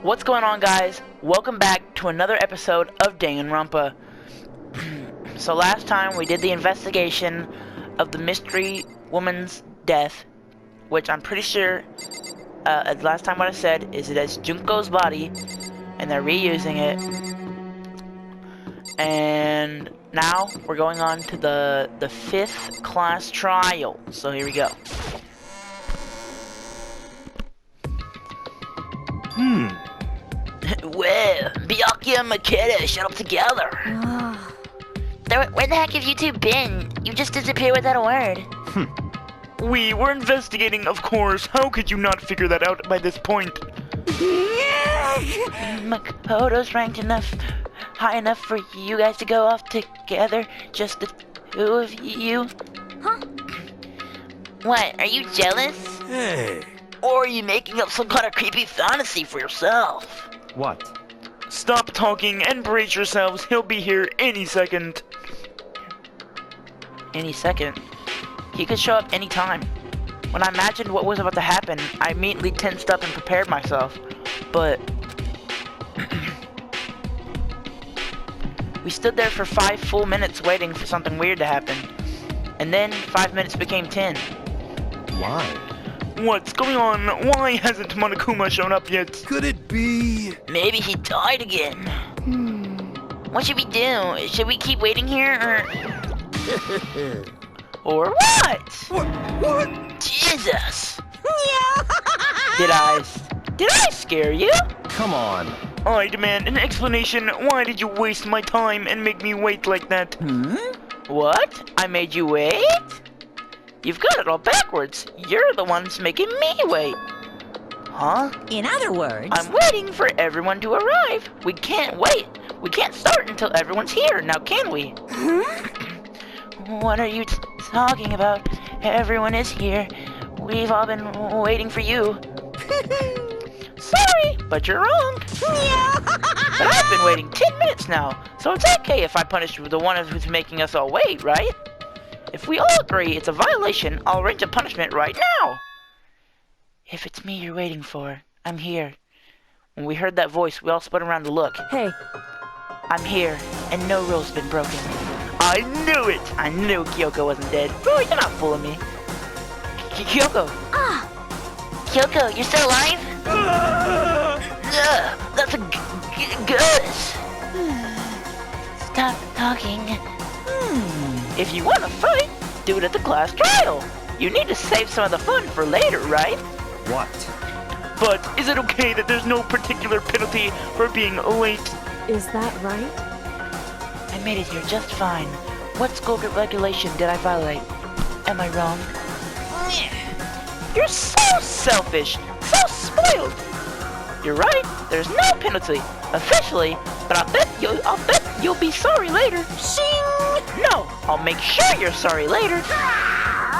What's going on, guys? Welcome back to another episode of Danganronpa. So last time we did the investigation of the mystery woman's death, which I'm pretty sure, last time what I said is it is Junko's body, and they're reusing it. And now we're going on to the 5th class trial. So here we go. Well, Byakuya and Makeda shut up together. Where the heck have you two been? You just disappeared without a word. We were investigating, of course. How could you not figure that out by this point? Makoto's ranked high enough for you guys to go off together, just the two of you? Huh? What, are you jealous? Hey. Or are you making up some kind of creepy fantasy for yourself? What? Stop talking and brace yourselves. He'll be here any second. Any second? He could show up any time. When I imagined what was about to happen, I immediately tensed up and prepared myself. But we stood there for 5 full minutes waiting for something weird to happen. And then 5 minutes became 10. Why? What's going on? Why hasn't Monokuma shown up yet? Could it be? Maybe he died again. What should we do? Should we keep waiting here, Or what? What? Jesus! Did I scare you? Come on. I demand an explanation. Why did you waste my time and make me wait like that? What? I made you wait? You've got it all backwards. You're the ones making me wait. Huh? In other words... I'm waiting for everyone to arrive. We can't wait. We can't start until everyone's here, now can we? What are you talking about? Everyone is here. We've all been waiting for you. Sorry, but you're wrong. But I've been waiting 10 minutes now, so it's okay if I punish the one who's making us all wait, right? If we all agree it's a violation, I'll arrange a punishment right now. If it's me you're waiting for, I'm here. When we heard that voice, we all spun around to look. Hey. I'm here, and no rule's been broken. I knew it! I knew Kyoko wasn't dead. Oh, you're not fooling me. Kyoko! Kyoko, you're still alive? That's a Gus! Stop talking. If you want to fight, do it at the class trial. You need to save some of the fun for later, right? What? But is it okay that there's no particular penalty for being late? Is that right? I made it here just fine. What school regulation did I violate? Am I wrong? You're so selfish, so spoiled. You're right. There's no penalty officially, but I'll bet you'll be sorry later. Shing! No, I'll make sure you're sorry later.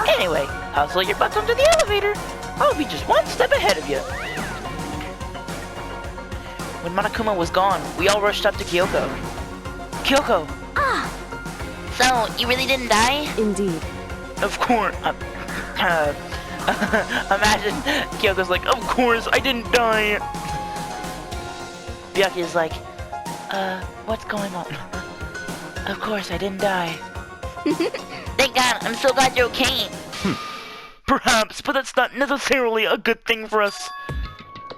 Anyway, hustle your butts onto the elevator. I'll be just one step ahead of you. When Monokuma was gone, we all rushed up to Kyoko. Kyoko! So, you really didn't die? Indeed. Of course. Imagine Kyoko's like, of course, I didn't die. Byakuya's like, what's going on? Of course, I didn't die. Thank God, I'm so glad you're okay. Perhaps, but that's not necessarily a good thing for us.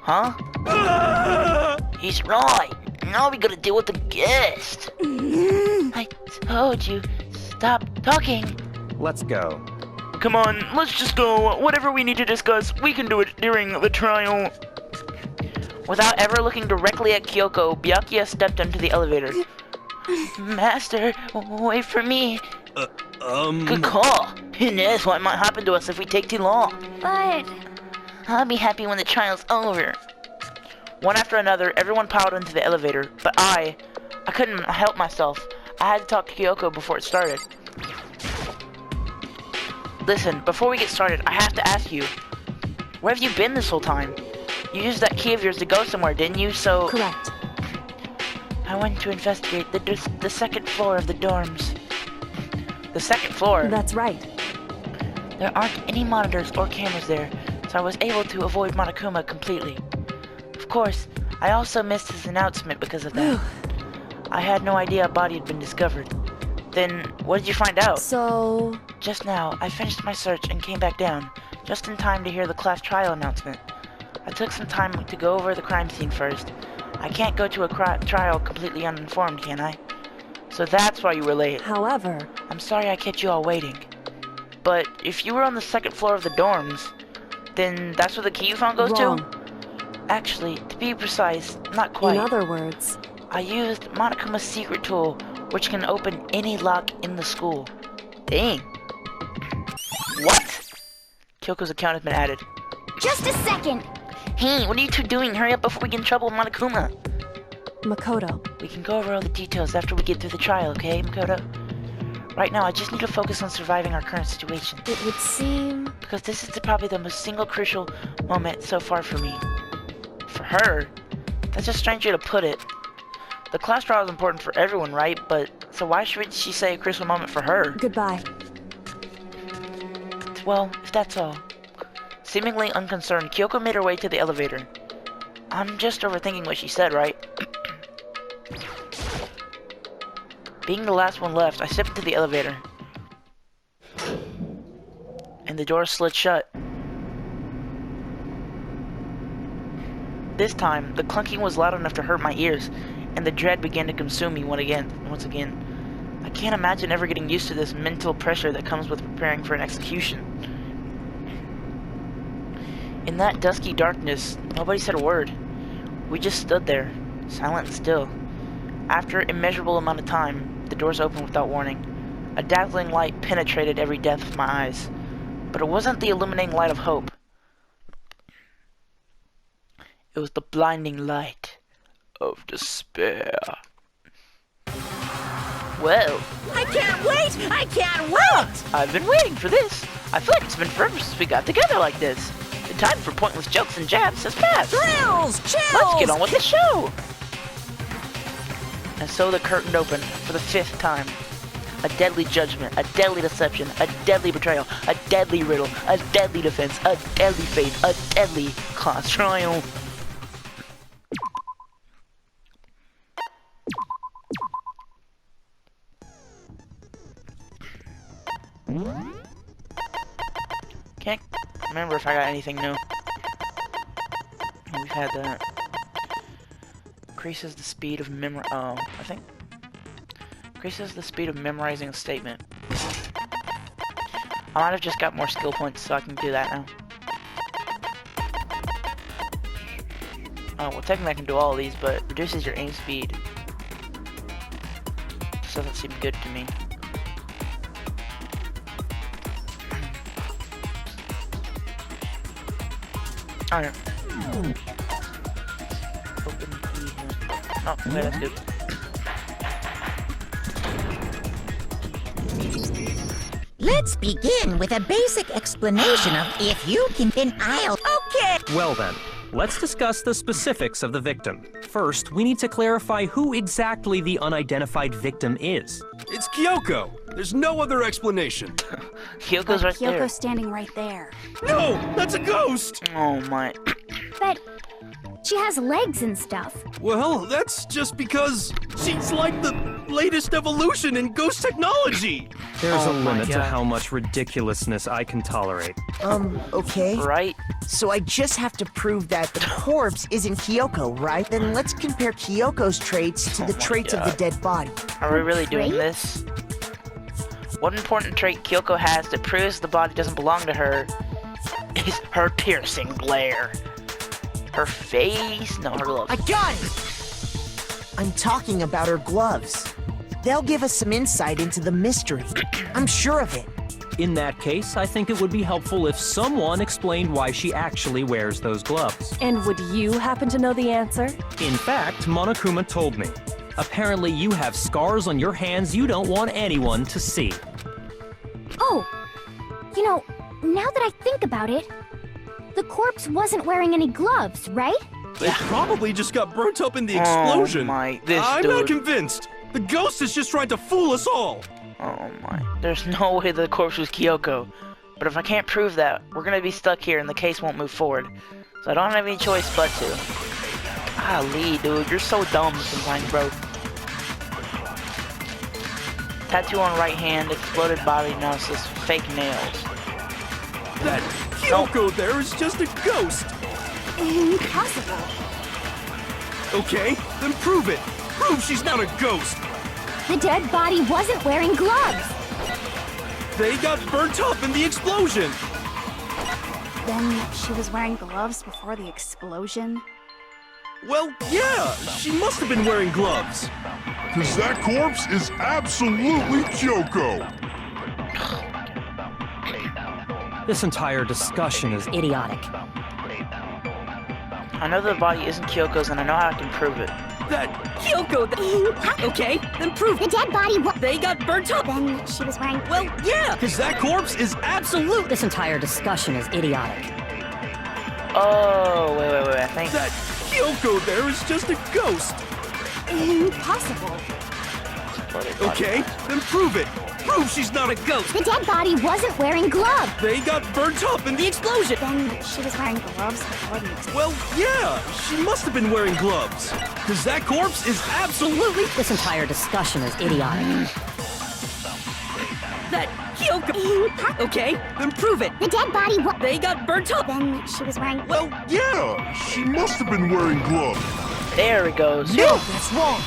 Huh? He's right. Now we gotta deal with the guest. I told you, stop talking. Let's go. Come on, let's just go. Whatever we need to discuss, we can do it during the trial. Without ever looking directly at Kyoko, Byakuya stepped into the elevator. Master, wait for me. Good call. Who knows what might happen to us if we take too long. But I'll be happy when the trial's over. One after another, everyone piled into the elevator, but I couldn't help myself. I had to talk to Kyoko before it started. Listen, before we get started, I have to ask you, where have you been this whole time? You used that key of yours to go somewhere, didn't you? So... Correct. I went to investigate the second floor of the dorms. The second floor? That's right. There aren't any monitors or cameras there, so I was able to avoid Monokuma completely. Of course, I also missed his announcement because of that. I had no idea a body had been discovered. Then, what did you find out? So... Just now, I finished my search and came back down, just in time to hear the class trial announcement. I took some time to go over the crime scene first. I can't go to a trial completely uninformed, can I? So that's why you were late. However... I'm sorry I kept you all waiting. But if you were on the second floor of the dorms, then that's where the key you found goes Wrong. to? Actually, to be precise, not quite. In other words... I used Monokuma's secret tool, which can open any lock in the school. Dang. What? Kyoko's account has been added. Just a second. Hey, what are you two doing? Hurry up before we get in trouble with Monokuma. Makoto. We can go over all the details after we get through the trial, okay, Makoto? Right now, I just need to focus on surviving our current situation. It would seem... Because this is probably the most single crucial moment so far for me. For her? That's a strange way to put it. The class trial is important for everyone, right? But, so why should she say a crucial moment for her? Goodbye. Well, if that's all. Seemingly unconcerned, Kyoko made her way to the elevator. I'm just overthinking what she said, right? Being the last one left, I stepped into the elevator. And the door slid shut. This time, the clunking was loud enough to hurt my ears, and the dread began to consume me once again. I can't imagine ever getting used to this mental pressure that comes with preparing for an execution. In that dusky darkness, nobody said a word. We just stood there, silent and still. After an immeasurable amount of time, the doors opened without warning. A dazzling light penetrated every depth of my eyes. But it wasn't the illuminating light of hope. It was the blinding light of despair. Well, I can't wait! I can't wait! I've been waiting for this. I feel like it's been forever since we got together like this. The time for pointless jokes and jabs has passed. Thrills! Chills! Let's get on with the show! And so the curtain opened for the 5th time. A deadly judgment, a deadly deception, a deadly betrayal, a deadly riddle, a deadly defense, a deadly fate, a deadly class trial. Can't remember if I got anything new. We've had that. Increases the speed of I think. Increases the speed of memorizing a statement. I might have just got more skill points, so I can do that now. Oh, well, technically I can do all of these, but reduces your aim speed. This doesn't seem good to me. Alright. Open key. Oh, okay, that's good. Let's begin with a basic explanation of if you can, then I'll... Okay! Well then, let's discuss the specifics of the victim. First, we need to clarify who exactly the unidentified victim is. It's Kyoko. There's no other explanation. Kyoko's right there. Kyoko's standing right there. No, that's a ghost. Oh my. But she has legs and stuff. Well, that's just because she's like the latest evolution in ghost technology. There's Oh a my limit to God. how much ridiculousness I can tolerate. Okay. Right? So I just have to prove that the corpse isn't Kyoko, right? Then let's compare Kyoko's traits to the my traits of the God. dead body. Are we really doing Traits? this? One important trait Kyoko has that proves the body doesn't belong to her is her piercing glare. Her face, no, her gloves. I got it! I'm talking about her gloves. They'll give us some insight into the mystery. I'm sure of it. In that case, I think it would be helpful if someone explained why she actually wears those gloves. And would you happen to know the answer? In fact, Monokuma told me. Apparently you have scars on your hands you don't want anyone to see. Oh, you know, now that I think about it, the corpse wasn't wearing any gloves, right? They probably just got burnt up in the explosion. Oh my, this I'm dude. not convinced. The ghost is just trying to fool us all. Oh my. There's no way the corpse was Kyoko. But if I can't prove that, we're gonna be stuck here and the case won't move forward. So I don't have any choice but to. Golly, dude, you're so dumb sometimes, bro. Tattoo on right hand, exploded body, now it says fake nails. That Kyoko there is just a ghost. Impossible. Okay, then prove it. Prove she's not a ghost. The dead body wasn't wearing gloves. They got burnt up in the explosion. Then she was wearing gloves before the explosion? Well, yeah, she must have been wearing gloves. Because that corpse is absolutely Kyoko. This entire discussion is idiotic. I know the body isn't Kyoko's and I know how I can prove it. That Kyoko, okay, then prove The dead body they got burnt up. Then she was wearing... Well, yeah. because that corpse is absolute. This entire discussion is idiotic. Oh, wait, I think... That Kyoko there is just a ghost. Impossible. Exploded body. Okay, then prove it. Prove she's not a ghost. The dead body wasn't wearing gloves. They got burnt up in the explosion. Then she was wearing gloves before the explosion. Well, yeah, she must have been wearing gloves. Because that corpse is absolutely... This entire discussion is idiotic. That Kyoko, okay, then prove it. The dead body They got burnt up. Then she was wearing... Well, Yeah, she must have been wearing gloves. There it goes. No, that's wrong.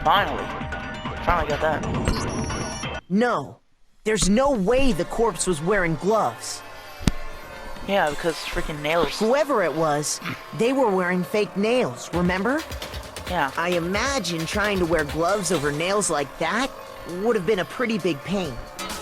Finally got that. No. There's no way the corpse was wearing gloves. Yeah, because freaking nails. Whoever it was, they were wearing fake nails, remember? Yeah. I imagine trying to wear gloves over nails like that would have been a pretty big pain.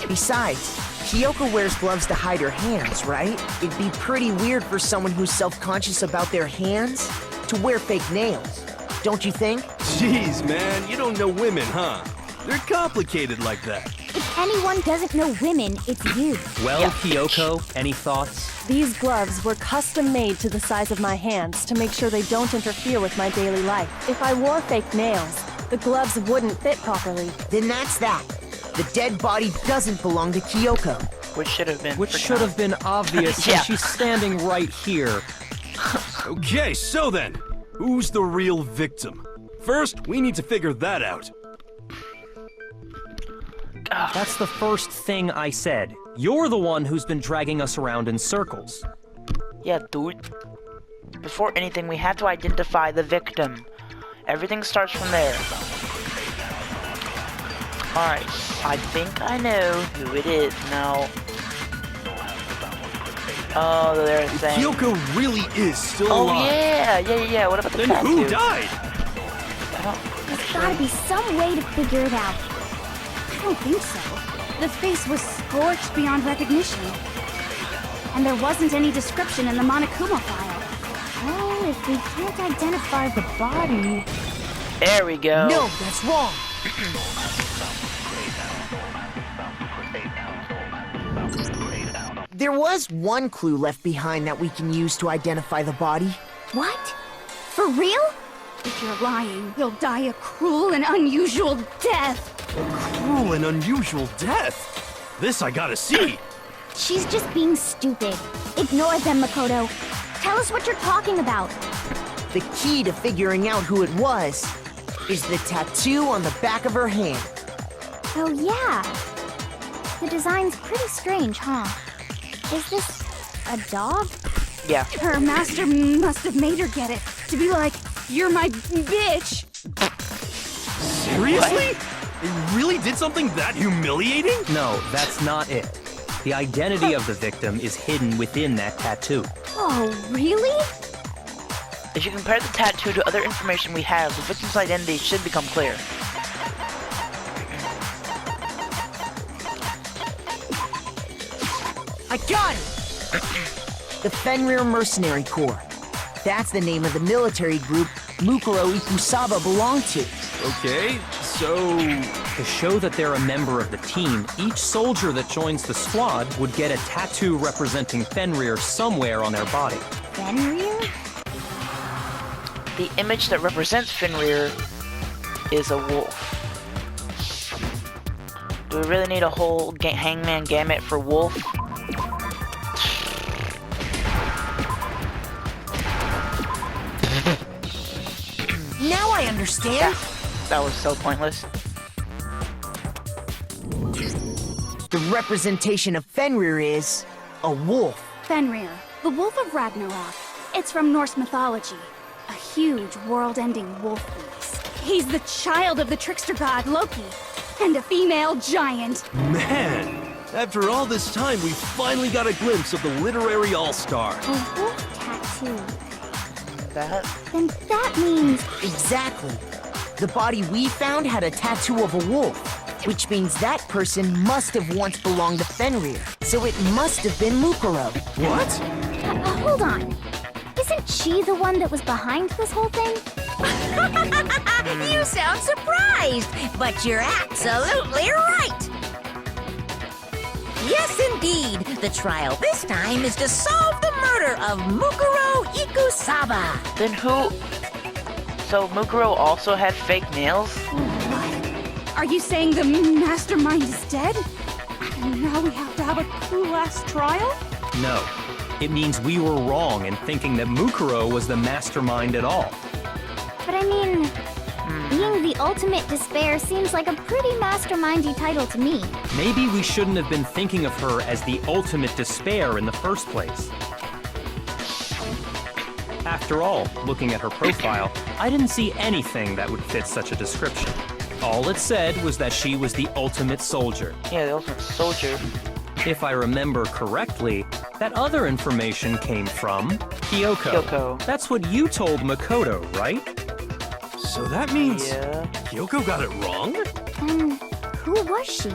Besides, Kyoko wears gloves to hide her hands, right? It'd be pretty weird for someone who's self-conscious about their hands to wear fake nails. Don't you think? Jeez, man, you don't know women, huh? They're complicated like that. If anyone doesn't know women, it's you. Well, Kyoko, any thoughts? These gloves were custom made to the size of my hands to make sure they don't interfere with my daily life. If I wore fake nails, the gloves wouldn't fit properly. Then that's that. The dead body doesn't belong to Kyoko. Which should have been. Which freaking should have been obvious Yeah. since she's standing right here. Okay, so then, who's the real victim? First, we need to figure that out. That's the first thing I said. You're the one who's been dragging us around in circles. Yeah, dude. Before anything, we have to identify the victim. Everything starts from there. Alright, I think I know who it is now. Oh, they're saying... Kyoko really is still Oh, alive. yeah. What about the Then tattoo? who died? There's gotta be some way to figure it out. I don't think so. The face was scorched beyond recognition. And there wasn't any description in the Monokuma file. Well, if we can't identify the body... There we go. No, that's wrong. There was one clue left behind that we can use to identify the body. What? For real? If you're lying, you'll die a cruel and unusual death. Cruel and unusual death. This I gotta see. She's just being stupid. Ignore them, Makoto. Tell us what you're talking about. The key to figuring out who it was is the tattoo on the back of her hand. Oh, yeah. The design's pretty strange, huh? Is this a dog? Yeah. Her master must have made her get it. To be like, you're my bitch. Seriously? They really did something that humiliating? No, that's not it. The identity of the victim is hidden within that tattoo. Oh, really? If you compare the tattoo to other information we have, the victim's identity should become clear. I got it! The Fenrir Mercenary Corps. That's the name of the military group Mukuro Ikusaba belonged to. Okay, so... To show that they're a member of the team, each soldier that joins the squad would get a tattoo representing Fenrir somewhere on their body. Fenrir? The image that represents Fenrir is a wolf. Do we really need a whole hangman gamut for wolf? I understand. That was so pointless. The representation of Fenrir is a wolf. Fenrir, the Wolf of Ragnarok. It's from Norse mythology. A huge, world-ending wolf beast. He's the child of the trickster god Loki, and a female giant. Man, after all this time, we finally got a glimpse of the literary all-star. A wolf tattoo. That? Then that means... Exactly. The body we found had a tattoo of a wolf, which means that person must have once belonged to Fenrir. So it must have been Mukuro. What? Hold on. Isn't she the one that was behind this whole thing? You sound surprised, but you're absolutely right. Yes, indeed. The trial this time is to solve the murder of Mukuro Ikusaba. Then who? So Mukuro also had fake nails? What? Are you saying the mastermind is dead? And now we have to have a cool-ass trial? No. It means we were wrong in thinking that Mukuro was the mastermind at all. But I mean, being the ultimate despair seems like a pretty mastermindy title to me. Maybe we shouldn't have been thinking of her as the ultimate despair in the first place. After all, looking at her profile, I didn't see anything that would fit such a description. All it said was that she was the ultimate soldier. Yeah, the ultimate soldier. If I remember correctly, that other information came from Kyoko. Kyoko. That's what you told Makoto, right? So that means Yeah. Kyoko got it wrong? Then who was she?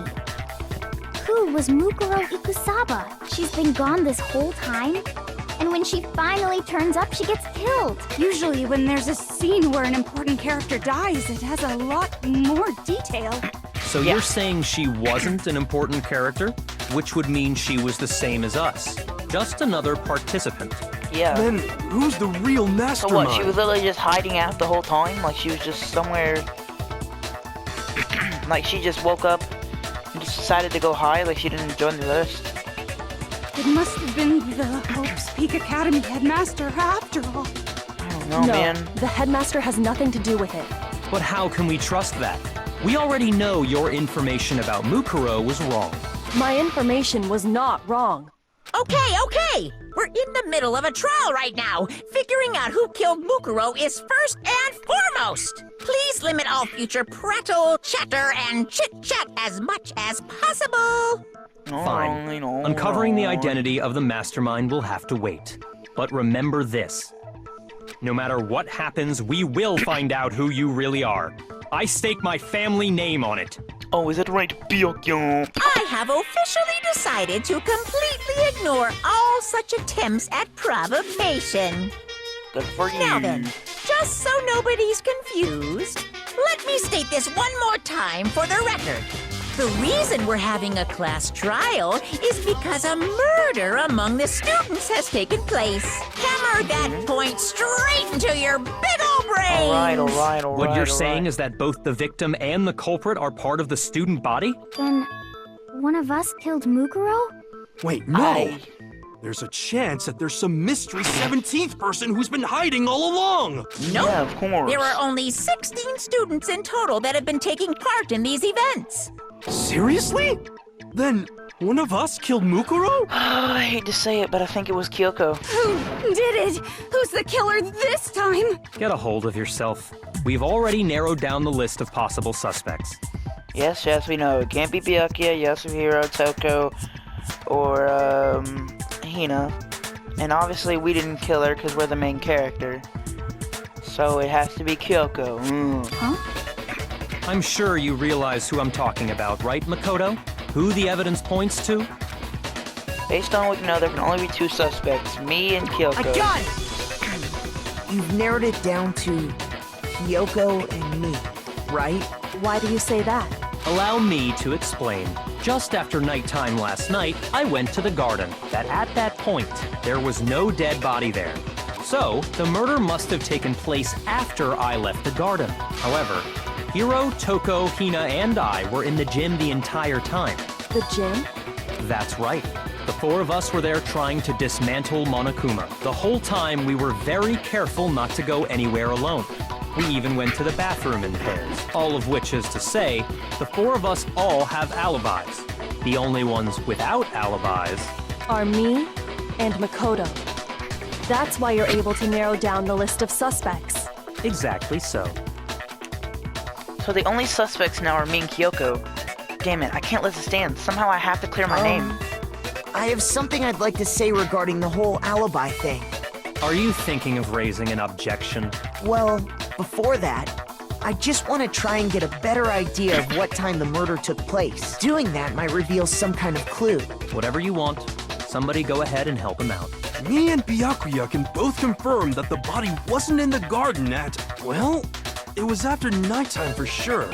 Who was Mukuro Ikusaba? She's been gone this whole time? And when she finally turns up, she gets killed. Usually when there's a scene where an important character dies, it has a lot more detail. So you're saying she wasn't an important character? Which would mean she was the same as us. Just another participant. Yeah. Then who's the real So mastermind? what, she was literally just hiding out the whole time? Like she was just somewhere... like she just woke up and just decided to go hide, like she didn't join the list? It must have been the Hope's Peak Academy headmaster after all. I don't know, no, man. the headmaster has nothing to do with it. But how can we trust that? We already know your information about Mukuro was wrong. My information was not wrong. Okay. We're in the middle of a trial right now. Figuring out who killed Mukuro is first and foremost. Please limit all future prattle, chatter, and chit-chat as much as possible. Fine. Uncovering the identity of the mastermind will have to wait. But remember this. No matter what happens, we will find out who you really are. I stake my family name on it. Oh, is it right, Pyokyo? I have officially decided to completely ignore all such attempts at provocation. Good for you. Now then, just so nobody's confused, let me state this one more time for the record. The reason we're having a class trial is because a murder among the students has taken place. Hammer that point straight into your big ol' brains! Alright. What you're saying is that both the victim and the culprit are part of the student body? Then, one of us killed Mukuro? Wait, no! There's a chance that there's some mystery 17th person who's been hiding all along! Nope. Yeah, of course. There are only 16 students in total that have been taking part in these events. Seriously? Then one of us killed Mukuro? I hate to say it, but I think it was Kyoko. Who did it? Who's the killer this time? Get a hold of yourself. We've already narrowed down the list of possible suspects. Yes, we know. It can't be Byakuya, Yasuhiro, Toko, or, Hina. And obviously we didn't kill her because we're the main character. So it has to be Kyoko. Huh? I'm sure you realize who I'm talking about, right, Makoto? Who the evidence points to? Based on what we know, there can only be two suspects, me and Kyoko. I got it! You've narrowed it down to Kyoko and me, right? Why do you say that? Allow me to explain. Just after nighttime last night, I went to the garden. At that point, there was no dead body there. So, the murder must have taken place after I left the garden. However, Hiro, Toko, Hina, and I were in the gym the entire time. The gym? That's right. The four of us were there trying to dismantle Monokuma. The whole time, we were very careful not to go anywhere alone. We even went to the bathroom in pairs. All of which is to say, the four of us all have alibis. The only ones without alibis Are me and Makoto. That's why you're able to narrow down the list of suspects. exactly so. So the only suspects now are me and Kyoko. Damn it, I can't let this stand. Somehow I have to clear my name. I have something I'd like to say regarding the whole alibi thing. Are you thinking of raising an objection? Well, before that, I just want to try and get a better idea of what time the murder took place. Doing that might reveal some kind of clue. Whatever you want. Somebody go ahead and help him out. Me and Byakuya can both confirm that the body wasn't in the garden at, well, it was after nighttime for sure.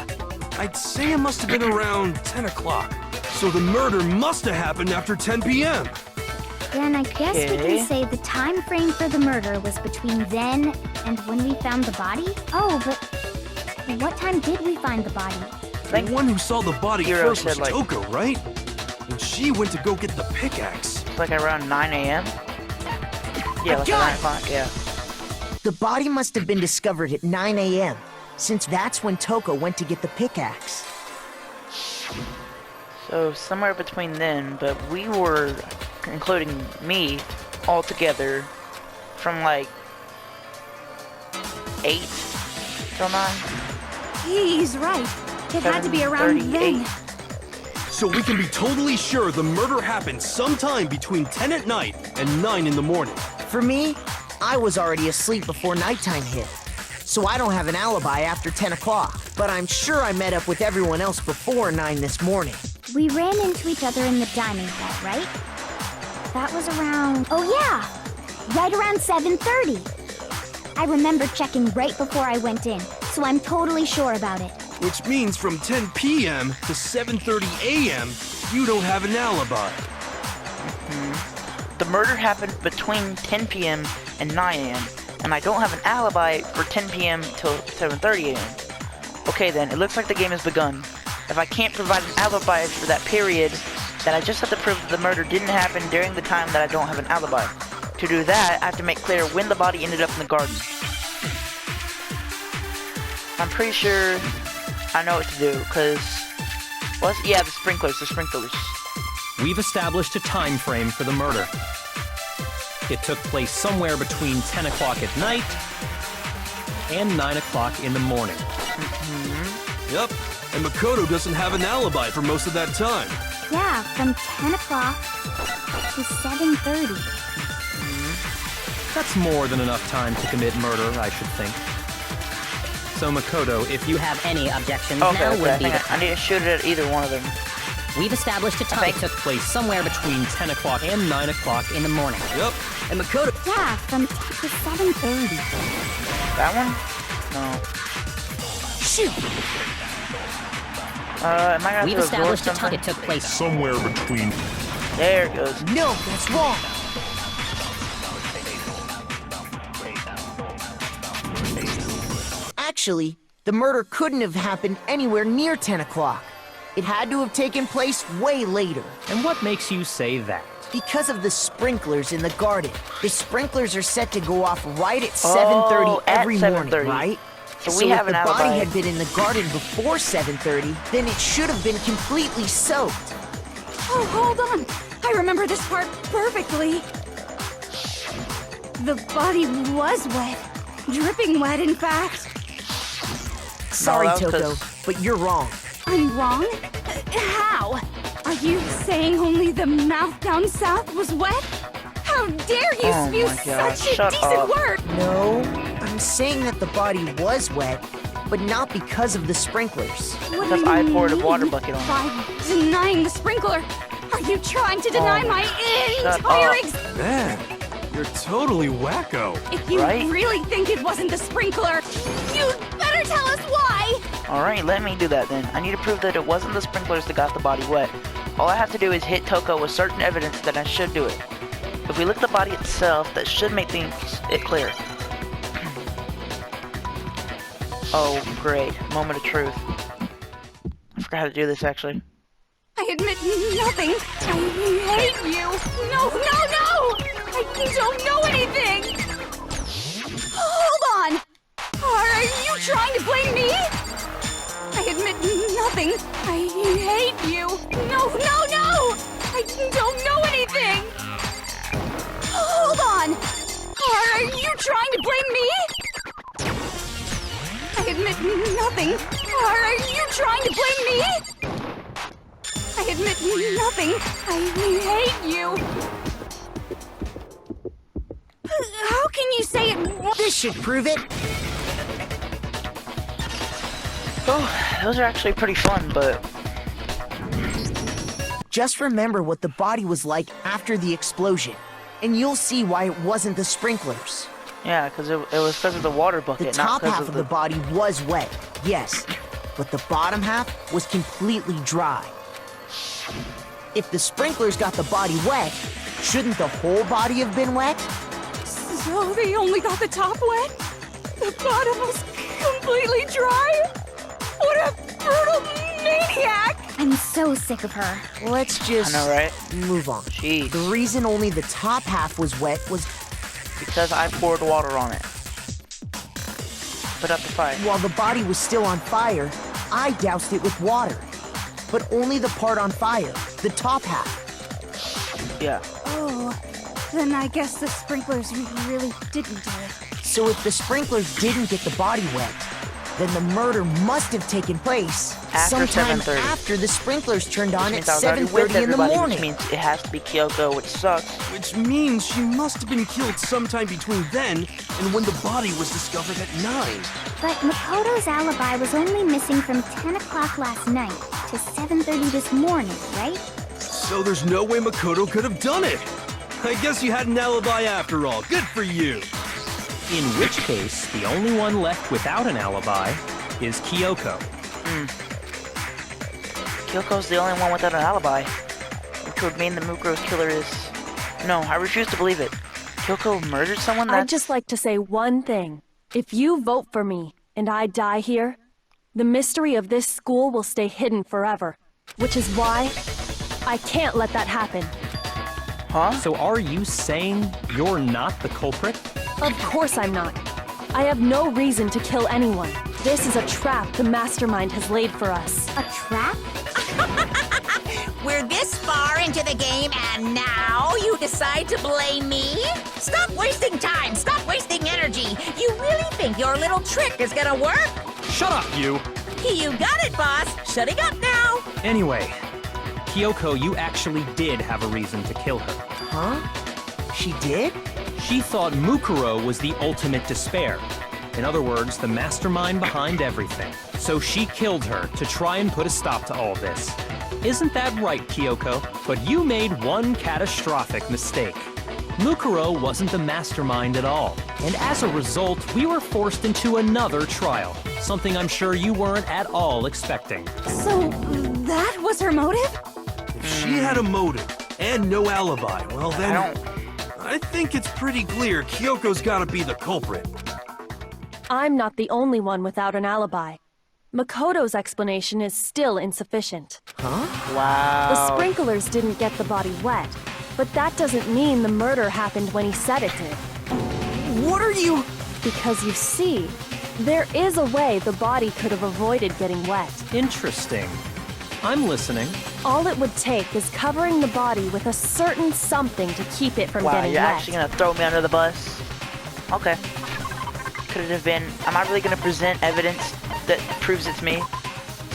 I'd say it must have been around 10 o'clock. So the murder must have happened after 10 p.m. Then I guess we Okay. can say the time frame for the murder was between then and when we found the body? Oh, but what time did we find the body? The one who saw the body Hero first was said, like- Toko, right? And she went to go get the pickaxe. It's like around 9 a.m. Yeah, like got 9 it. o'clock, yeah. The body must have been discovered at 9 a.m., since that's when Toko went to get the pickaxe. So somewhere between then, but we were, including me, all together from like 8 till 9. He's right. It had to be around 7:38. then. So we can be totally sure the murder happened sometime between 10 at night and 9 in the morning. For me, I was already asleep before nighttime hit, so I don't have an alibi after 10 o'clock. But I'm sure I met up with everyone else before 9 this morning. We ran into each other in the dining hall, right? That was around... Oh yeah! Right around 7:30. I remember checking right before I went in, so I'm totally sure about it. Which means from 10 p.m. to 7:30 a.m., you don't have an alibi. The murder happened between 10 p.m. and 9 a.m. and I don't have an alibi for 10 p.m. till 7:30 a.m. Okay then, it looks like the game has begun. If I can't provide an alibi for that period, then I just have to prove that the murder didn't happen during the time that I don't have an alibi. To do that, I have to make clear when the body ended up in the garden. I'm pretty sure I know what to do, because... Yeah, the sprinklers. We've established a time frame for the murder. It took place somewhere between 10 o'clock at night and 9 o'clock in the morning. Yep, and Makoto doesn't have an alibi for most of that time. Yeah, from 10 o'clock to 7:30. That's more than enough time to commit murder, I should think. So Makoto, if you have... Any objections Okay, now okay, would I be think I need to shoot it at either one of them. We've established a time. It took place somewhere between 10 o'clock and 9 o'clock In the morning. Yep, And Makoto. Yeah, from 10 to 7:30. That one? No. Shoot! Am I gonna have We've to absorb established a time. something? It took place. Somewhere between There it goes. No, that's wrong! Actually, the murder couldn't have happened anywhere near 10 o'clock. It had to have taken place way later. And what makes you say that? Because of the sprinklers in the garden. The sprinklers are set to go off right at Oh, 7:30 at every morning, 7:30. right? So we have if an the body alibi. had been in the garden before 7:30, then it should have been completely soaked. Oh, hold on. I remember this part perfectly. The body was wet. Dripping wet, in fact. Sorry, that was Toko, 'cause- but you're wrong. I'm wrong? How? Are you saying only the mouth down south was wet? How dare you Oh spew my God, such a shut decent up. word? No, I'm saying that the body was wet, but not because of the sprinklers. What Because do you I poured a water mean bucket on it. by denying the sprinkler? Are you trying to deny Oh, my shut entire up. man, you're totally wacko. If you Right? really think it wasn't the sprinkler, you'd better tell us why! Alright, let me do that then. I need to prove that it wasn't the sprinklers that got the body wet. All I have to do is hit Toko with certain evidence that I should do it. If we look at the body itself, that should make it clear. Oh, great. Moment of truth. I forgot how to do this, actually. I admit nothing. I hate you. No, no, no! I don't know anything! Hold on! Are you trying to blame me? I admit nothing. I hate you. No, no, no! I don't know anything! Hold on! Are you trying to blame me? I admit nothing. Are you trying to blame me? I admit nothing. I hate you. How can you say it? This should prove it. Oh, those are actually pretty fun, but Just remember what the body was like after the explosion, and you'll see why it wasn't the sprinklers. yeah, because it was because of the water bucket, The not top because half of the body was wet, yes, but the bottom half was completely dry. If the sprinklers got the body wet, shouldn't the whole body have been wet? So they only got the top wet? The bottom was completely dry? What a brutal maniac! I'm so sick of her. Let's just I know, right? move on. Jeez. The reason only the top half was wet was Because I poured water on it. Put out the fire. while the body was still on fire, I doused it with water. But only the part on fire, the top half. Yeah. Oh, then I guess the sprinklers really didn't do it. So if the sprinklers didn't get the body wet, then the murder must have taken place After sometime 7:30. after the sprinklers turned on Which at means I was already with 7:30 in the everybody, morning. which means it has to be Kyoko, which sucks. Which means she must have been killed sometime between then and when the body was discovered at 9. But Makoto's alibi was only missing from 10 o'clock last night to 7:30 this morning, right? So there's no way Makoto could have done it. I guess you had an alibi after all. Good for you. In which case, the only one left without an alibi is Kyoko. Kyoko's the only one without an alibi, which would mean the Mukuro's killer is... No, I refuse to believe it. Kyoko murdered someone? I'd just like to say one thing. If you vote for me and I die here, the mystery of this school will stay hidden forever. Which is why I can't let that happen. Huh? So are you saying you're not the culprit? Of course I'm not. I have no reason to kill anyone. This is a trap the mastermind has laid for us. A trap? We're this far into the game and now you decide to blame me? Stop wasting time! Stop wasting energy! You really think your little trick is gonna work? Shut up, you! You got it, boss! Shutting up now! Anyway, Kyoko, you actually did have a reason to kill her. Huh? She did? She thought Mukuro was the ultimate despair. In other words, the mastermind behind everything. So she killed her to try and put a stop to all this. Isn't that right, Kyoko? But you made one catastrophic mistake. Mukuro wasn't the mastermind at all. And as a result, we were forced into another trial. Something I'm sure you weren't at all expecting. So, that was her motive? If she had a motive and no alibi, well then... don't... I think it's pretty clear Kyoko's gotta be the culprit. I'm not the only one without an alibi. Makoto's explanation is still insufficient. Wow. The sprinklers didn't get the body wet, but that doesn't mean the murder happened when he said it did. What are you... Because you see, there is a way the body could have avoided getting wet. Interesting. I'm listening. All it would take is covering the body with a certain something to keep it from Wow, getting you're wet. actually gonna throw me under the bus? Okay. Could it have been... Am I really gonna present evidence that proves it's me?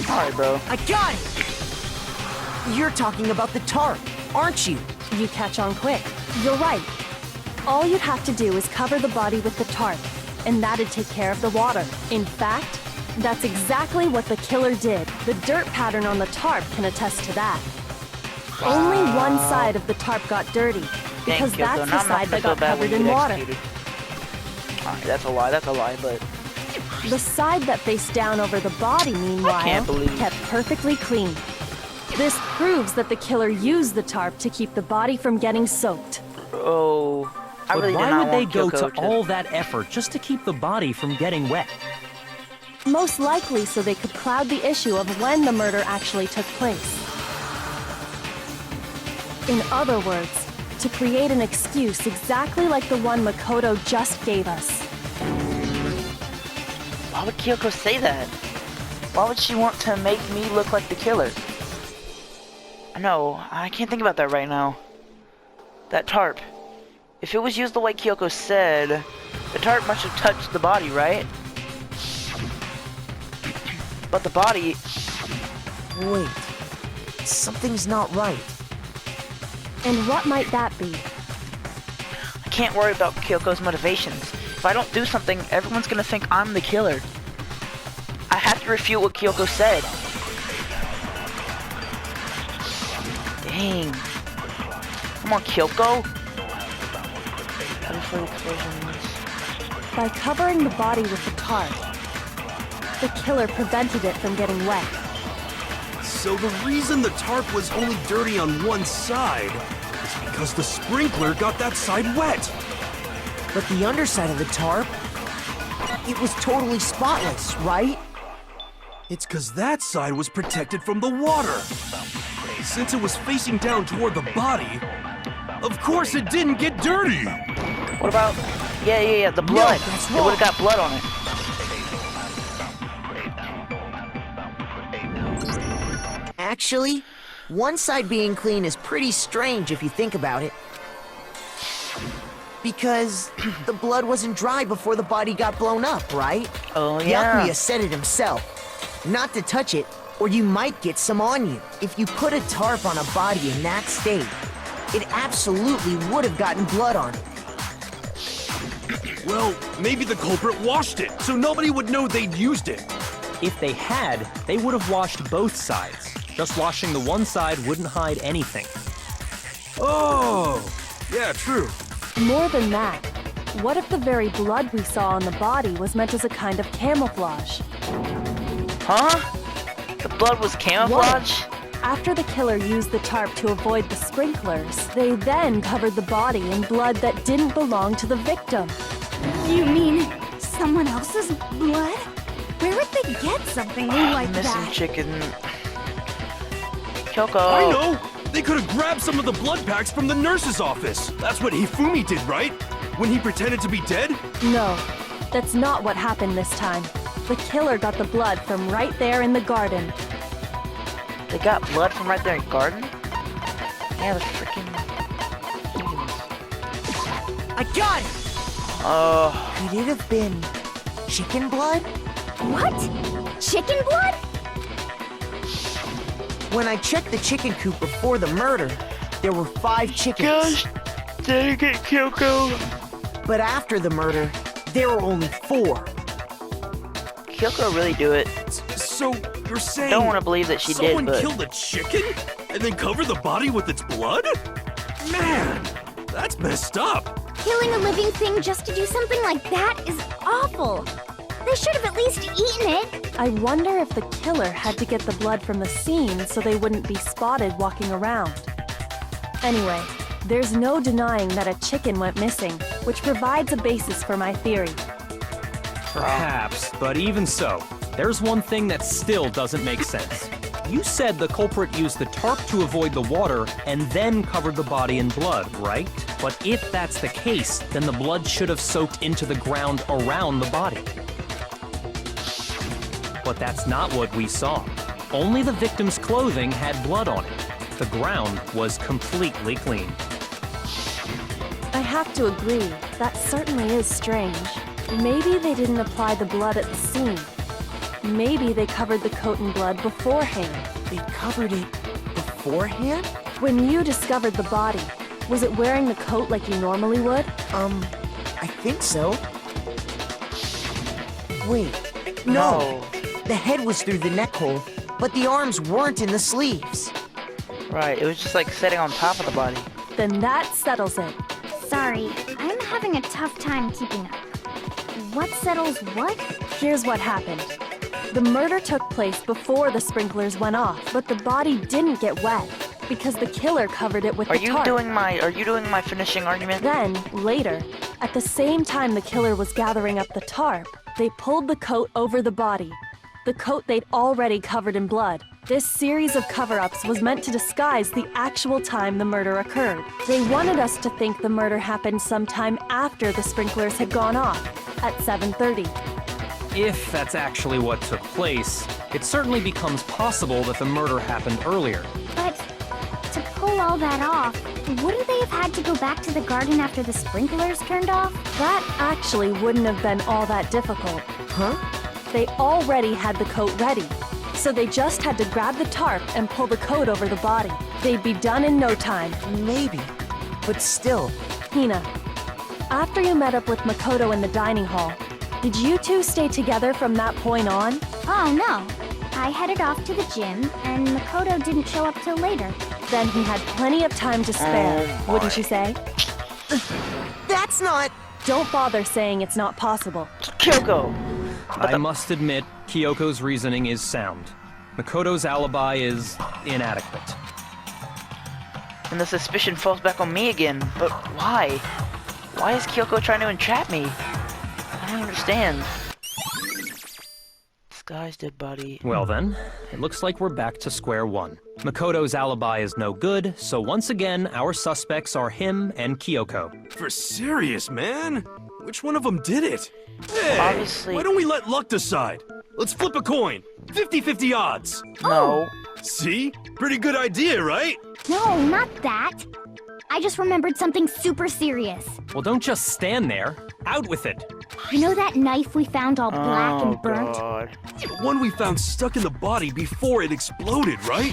Alright, bro. I got it! You're talking about the tarp, aren't you? You catch on quick. You're right. All you'd have to do is cover the body with the tarp, and that'd take care of the water. In fact, that's exactly what the killer did. The dirt pattern on the tarp can attest to that. Only one side of the tarp got dirty, because Thank you, that's though. the Now I'm not side gonna that feel got bad when covered you in get water. executed. Alright, that's a lie, but... The side that faced down over the body, meanwhile, can't believe- kept perfectly clean. This proves that the killer used the tarp to keep the body from getting soaked. Oh... I But really did why not would they want go Kyoko to all that effort just to keep the body from getting wet? Most likely so they could cloud the issue of when the murder actually took place. In other words, to create an excuse exactly like the one Makoto just gave us. Why would Kyoko say that? Why would she want to make me look like the killer? No, I can't think about that right now. That tarp. If it was used the way Kyoko said, the tarp must have touched the body, right? But the body... Wait, something's not right. And what might that be? I can't worry about Kyoko's motivations. If I don't do something, everyone's gonna think I'm the killer. I have to refute what Kyoko said. Dang. Come on, Kyoko. By covering the body with the tarp, the killer prevented it from getting wet. So the reason the tarp was only dirty on one side is because the sprinkler got that side wet. But the underside of the tarp, it was totally spotless, right? It's because that side was protected from the water. Since it was facing down toward the body, of course it didn't get dirty. What about... Yeah, the blood. No, that's It wrong. would've got blood on it. Actually, one side being clean is pretty strange if you think about it. Because the blood wasn't dry before the body got blown up, right? Oh, yeah. Yakuya said it himself. Not to touch it, or you might get some on you. If you put a tarp on a body in that state, it absolutely would have gotten blood on it. Well, maybe the culprit washed it, so nobody would know they'd used it. If they had, they would have washed both sides. Just washing the one side wouldn't hide anything. Oh, yeah, true. More than that, what if the very blood we saw on the body was meant as a kind of camouflage? Huh? The blood was camouflage? After the killer used the tarp to avoid the sprinklers, they then covered the body in blood that didn't belong to the victim. You mean someone else's blood? Where would they get something like Missing that? chicken. Kyoko. I know! They could have grabbed some of the blood packs from the nurse's office. That's what Hifumi did, right? When he pretended to be dead? No, that's not what happened this time. The killer got the blood from right there in the garden. They got blood from right there in the garden? Yeah, the freaking... I got it! Oh, Could it have been chicken blood? What? Chicken blood? When I checked the chicken coop before the murder, there were 5 chickens. gosh dang it, Kyoko. But after the murder, there were only 4. Kyoko really do it. So, you're saying... Don't want to believe that she did, someone but... killed a chicken? And then covered the body with its blood? Man, that's messed up. Killing a living thing just to do something like that is awful. They should have at least eaten it. I wonder if the killer had to get the blood from the scene so they wouldn't be spotted walking around. Anyway, there's no denying that a chicken went missing, which provides a basis for my theory. Perhaps, but even so, there's one thing that still doesn't make sense. You said the culprit used the tarp to avoid the water and then covered the body in blood, right? But if that's the case, then the blood should have soaked into the ground around the body. But that's not what we saw. Only the victim's clothing had blood on it. The ground was completely clean. I have to agree, that certainly is strange. Maybe they didn't apply the blood at the scene. Maybe they covered the coat in blood beforehand. They covered it beforehand? When you discovered the body, was it wearing the coat like you normally would? I think so. Wait, No. The head was through the neck hole, but the arms weren't in the sleeves. Right, it was just like sitting on top of the body. Then that settles it. Sorry, I'm having a tough time keeping up. What settles what? Here's what happened. The murder took place before the sprinklers went off, but the body didn't get wet because the killer covered it with Are the you tarp. doing my finishing argument? Then, later, at the same time the killer was gathering up the tarp, they pulled the coat over the body. the coat they'd already covered in blood. This series of cover-ups was meant to disguise the actual time the murder occurred. They wanted us to think the murder happened sometime after the sprinklers had gone off, at 7:30. If that's actually what took place, it certainly becomes possible that the murder happened earlier. But to pull all that off, wouldn't they have had to go back to the garden after the sprinklers turned off? That actually wouldn't have been all that difficult. Huh? They already had the coat ready, so they just had to grab the tarp and pull the coat over the body. They'd be done in no time. Maybe. But still. Hina, after you met up with Makoto in the dining hall, did you two stay together from that point on? Oh, no. I headed off to the gym, and Makoto didn't show up till later. Then he had plenty of time to spare, wouldn't you say? That's not... Don't bother saying it's not possible. Kyoko! I must admit, Kyoko's reasoning is sound. Makoto's alibi is inadequate. And the suspicion falls back on me again. But why? Why is Kyoko trying to entrap me? I don't understand. This guy's dead body. Well then, it looks like we're back to square one. Makoto's alibi is no good, so once again, our suspects are him and Kyoko. For serious, man? Which one of them did it? Hey, Obviously. why don't we let luck decide? Let's flip a coin. 50-50 odds. No. See? Pretty good idea, right? No, not that. I just remembered something super serious. Well, don't just stand there. Out with it. You know that knife we found all black Oh, and burnt? God. The one we found stuck in the body before it exploded, right?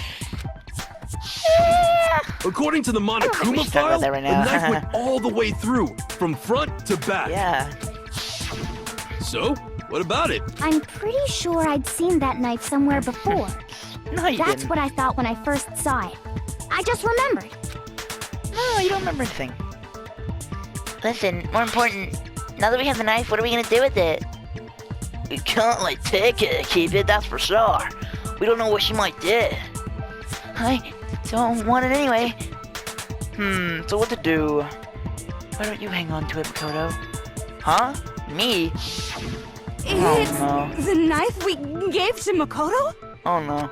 According to the I don't think we Monokuma should talk about file, that right the now. knife went all the way through, from front to back. Yeah. So, what about it? I'm pretty sure I'd seen that knife somewhere before. No, you That's didn't. what I thought when I first saw it. I just remembered. No, you don't remember anything. Listen, more important, now that we have the knife, what are we gonna do with it? We can't, like, take it, keep it, that's for sure. We don't know what she might do. I don't want it anyway. So what to do? Why don't you hang on to it, Makoto? Huh? Me? It's no. the knife we gave to Makoto? Oh no.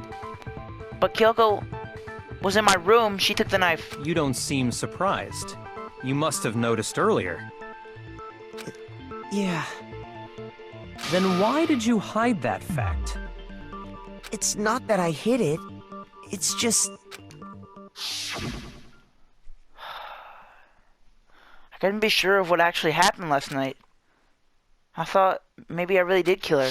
But Kyoko was in my room, she took the knife. You don't seem surprised. You must have noticed earlier. Yeah. Then why did you hide that fact? It's not that I hid it. It's just... I couldn't be sure of what actually happened last night. I thought maybe I really did kill her.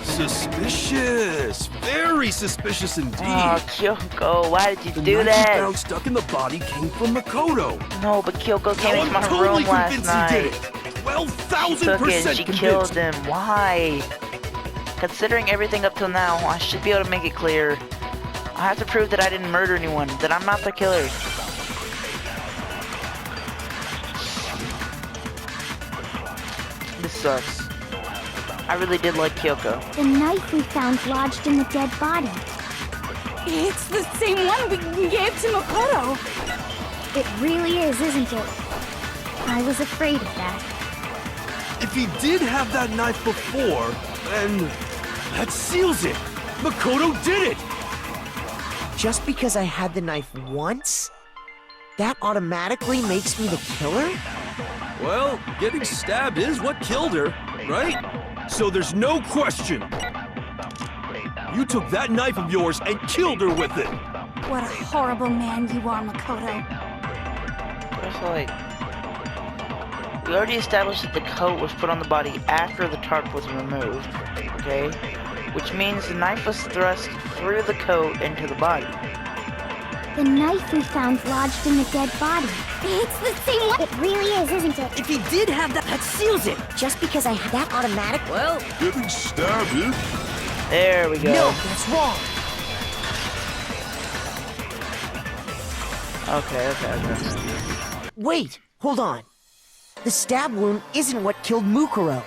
Suspicious! Very suspicious indeed. Oh, Kyoko, why did you The do knife that? you found stuck in the body came from Makoto. No, but Kyoko came Now into I'm my totally room last convinced he did night. it. She took it 12,000% and she convinced. killed him. Why? Considering everything up till now, I should be able to make it clear. I have to prove that I didn't murder anyone, that I'm not the killer. This sucks. I really did like Kyoko. The knife we found lodged in the dead body. It's the same one we gave to Makoto. It really is, isn't it? I was afraid of that. If he did have that knife before, then that seals it. Makoto did it. Just because I had the knife once, that automatically makes me the killer? Well, getting stabbed is what killed her, right? So there's no question. You took that knife of yours and killed her with it. What a horrible man you are, Makoto. Also, like, we already established that the coat was put on the body after the tarp was removed, okay? Which means the knife was thrust through the coat into the body. The knife we found lodged in the dead body. It's the same one. It really is, isn't it? If he did have that seals it. Just because I had that automatic... Well... Getting stabbed is... There we go. No, that's wrong. Okay. Wait, hold on. The stab wound isn't what killed Mukuro.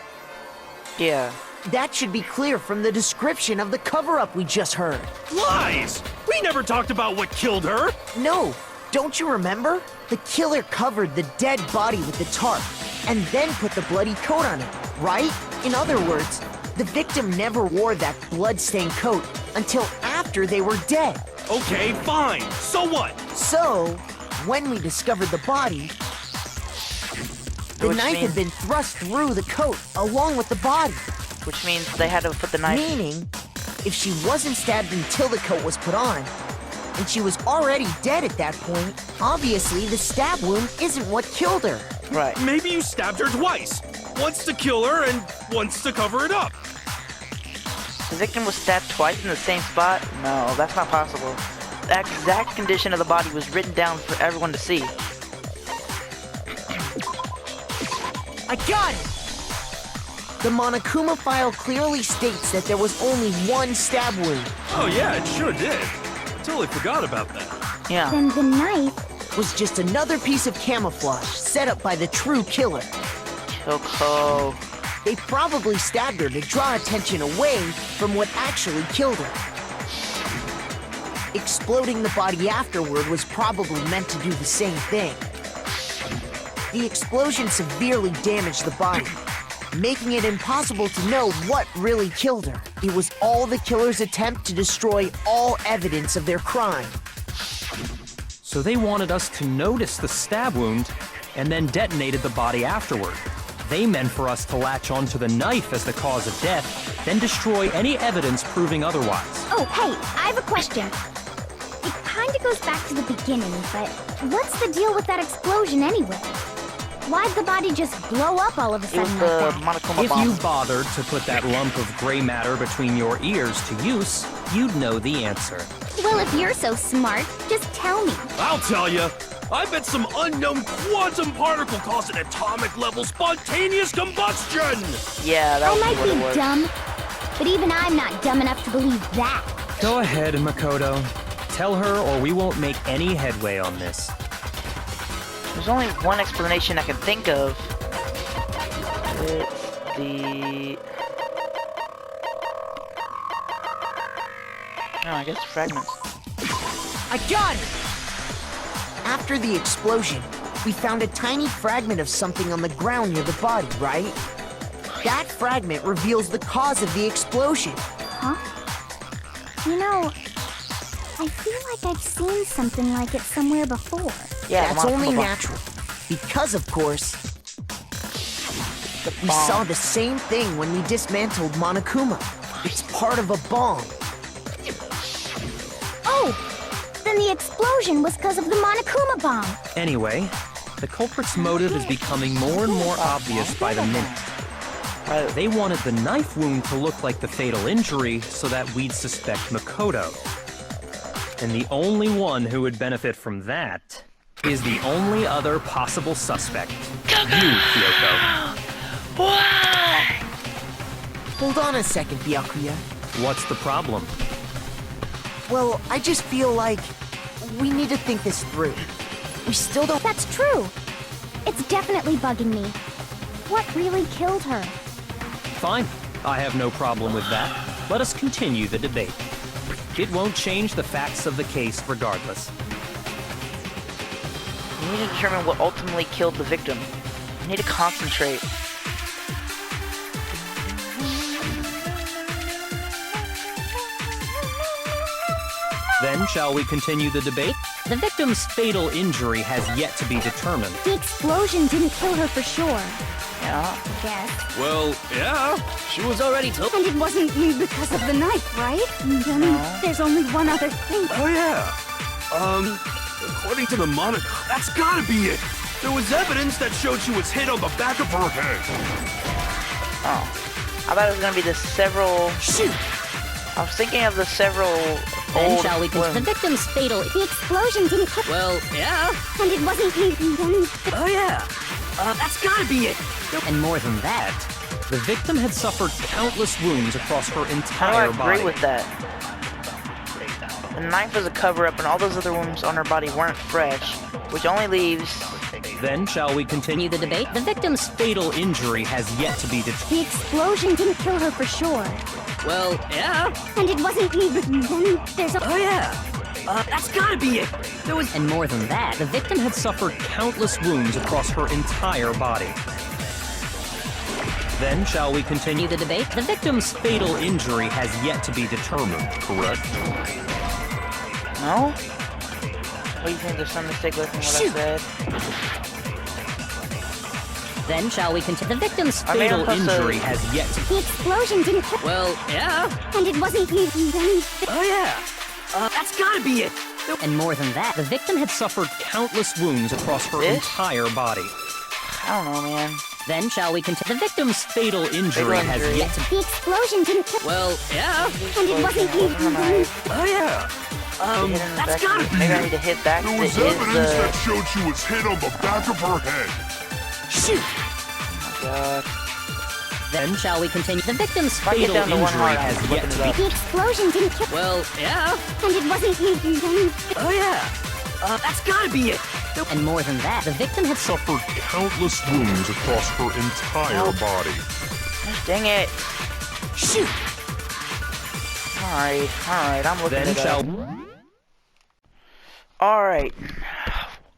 Yeah. That should be clear from the description of the cover-up we just heard. Lies! We never talked about what killed her. No, don't you remember? The killer covered the dead body with the tarp, and then put the bloody coat on it, right? In other words, The victim never wore that blood-stained coat until after they were dead. Okay, fine. So what? So, when we discovered the body, the Which knife had means- been thrust through the coat along with the body. Which means they had to put the knife... Meaning, if she wasn't stabbed until the coat was put on, and she was already dead at that point, obviously the stab wound isn't what killed her. Right. Maybe you stabbed her twice. Once to kill her and once to cover it up. The victim was stabbed twice in the same spot? No, that's not possible. The exact condition of the body was written down for everyone to see. I got it! The Monokuma file clearly states that there was only one stab wound. Oh yeah, it sure did. Totally forgot about that. Yeah. Then the knife... Was just another piece of camouflage set up by the true killer. Kyoko. They probably stabbed her to draw attention away from what actually killed her. Exploding the body afterward was probably meant to do the same thing. The explosion severely damaged the body, making it impossible to know what really killed her. It was all the killer's attempt to destroy all evidence of their crime. So they wanted us to notice the stab wound and then detonated the body afterward. They meant for us to latch onto the knife as the cause of death, then destroy any evidence proving otherwise. Oh, hey, I have a question. It kinda goes back to the beginning, but what's the deal with that explosion anyway? Why'd the body just blow up all of a It was sudden the like that? Monokuma If bomb. you bothered to put that lump of gray matter between your ears to use, you'd know the answer. Well, if you're so smart, just tell me. I'll tell you. I bet some unknown quantum particle caused an atomic level spontaneous combustion! Yeah, that I was might what it be was. dumb, but even I'm not dumb enough to believe that. Go ahead, Makoto. Tell her or we won't make any headway on this. There's only one explanation I can think of. It's the... Oh, I guess fragments. I got it! After the explosion, we found a tiny fragment of something on the ground near the body, right? That fragment reveals the cause of the explosion. Huh? You know, I feel like I've seen something like it somewhere before. Yeah, the That's only Monokuma bomb. natural. Because, of course, The we bomb. saw the same thing when we dismantled Monokuma. It's part of a bomb. Oh! Then the explosion was because of the Monokuma bomb. Anyway, the culprit's motive is becoming more and more obvious by the minute. They wanted the knife wound to look like the fatal injury so that we'd suspect Makoto. And the only one who would benefit from that is the only other possible suspect. You, Kyoko. Why? Hold on a second, Byakuya. What's the problem? Well, I just feel like we need to think this through. We still don't... That's true. It's definitely bugging me. What really killed her? Fine. I have no problem with that. Let us continue the debate. It won't change the facts of the case regardless. We need to determine what ultimately killed the victim. We need to concentrate. Then, shall we continue the debate? The victim's fatal injury has yet to be determined. The explosion didn't kill her for sure, Yeah. I guess. Well, yeah. She was already told. And it wasn't because of the knife, right? Then there's only one other thing. Oh yeah. According to the monitor, that's gotta be it. There was evidence that showed she was hit on the back of her head. Oh. I thought it was gonna be the several... Shoot! I was thinking of the several Then old shall we continue? The wounds. victim's fatal. The explosion didn't kill Well, yeah. and it wasn't then Oh yeah. That's gotta be it. And more than that, the victim had suffered countless wounds across her How do I entire agree body. with that? The knife was a cover-up and all those other wounds on her body weren't fresh, which only leaves... Then, shall we continue? Continue the debate. The victim's. Fatal injury has yet to be determined. the explosion didn't kill her for sure. Well, yeah. And it wasn't then there's a Oh yeah. That's gotta be it. There was. And more than that, The victim had suffered countless wounds across her entire body. Then shall we continue the debate? The victim's fatal injury has yet to be determined, correct? No? What do you think? There's some mistake with what I said? Then shall we continue? The victim's I mean, fatal I'm supposed to- injury has yet to... The explosion didn't kill. Well, yeah. And it wasn't even. Oh, yeah. That's gotta be it. And more than that, The victim had suffered countless wounds across her This? entire body. I don't know, man. then shall we continue? The victim's fatal injury has injury. yet to... The explosion didn't kill. Well, yeah. And it wasn't even. Oh, yeah. That's gotta be Maybe I it. need to hit back. There was It is evidence the... that showed she was hit on the back of her head. Shoot. God. Then shall we continue? The victim's I get fatal down to one injury heart, has I'm yet looking to it be... The explosion didn't kill. Well, yeah. And it wasn't even. Oh, yeah. That's gotta be it. And more than that, the victim had Suffered countless wounds across her entire body. Dang it. Shoot. Alright, I'm looking Then it shall up. Alright.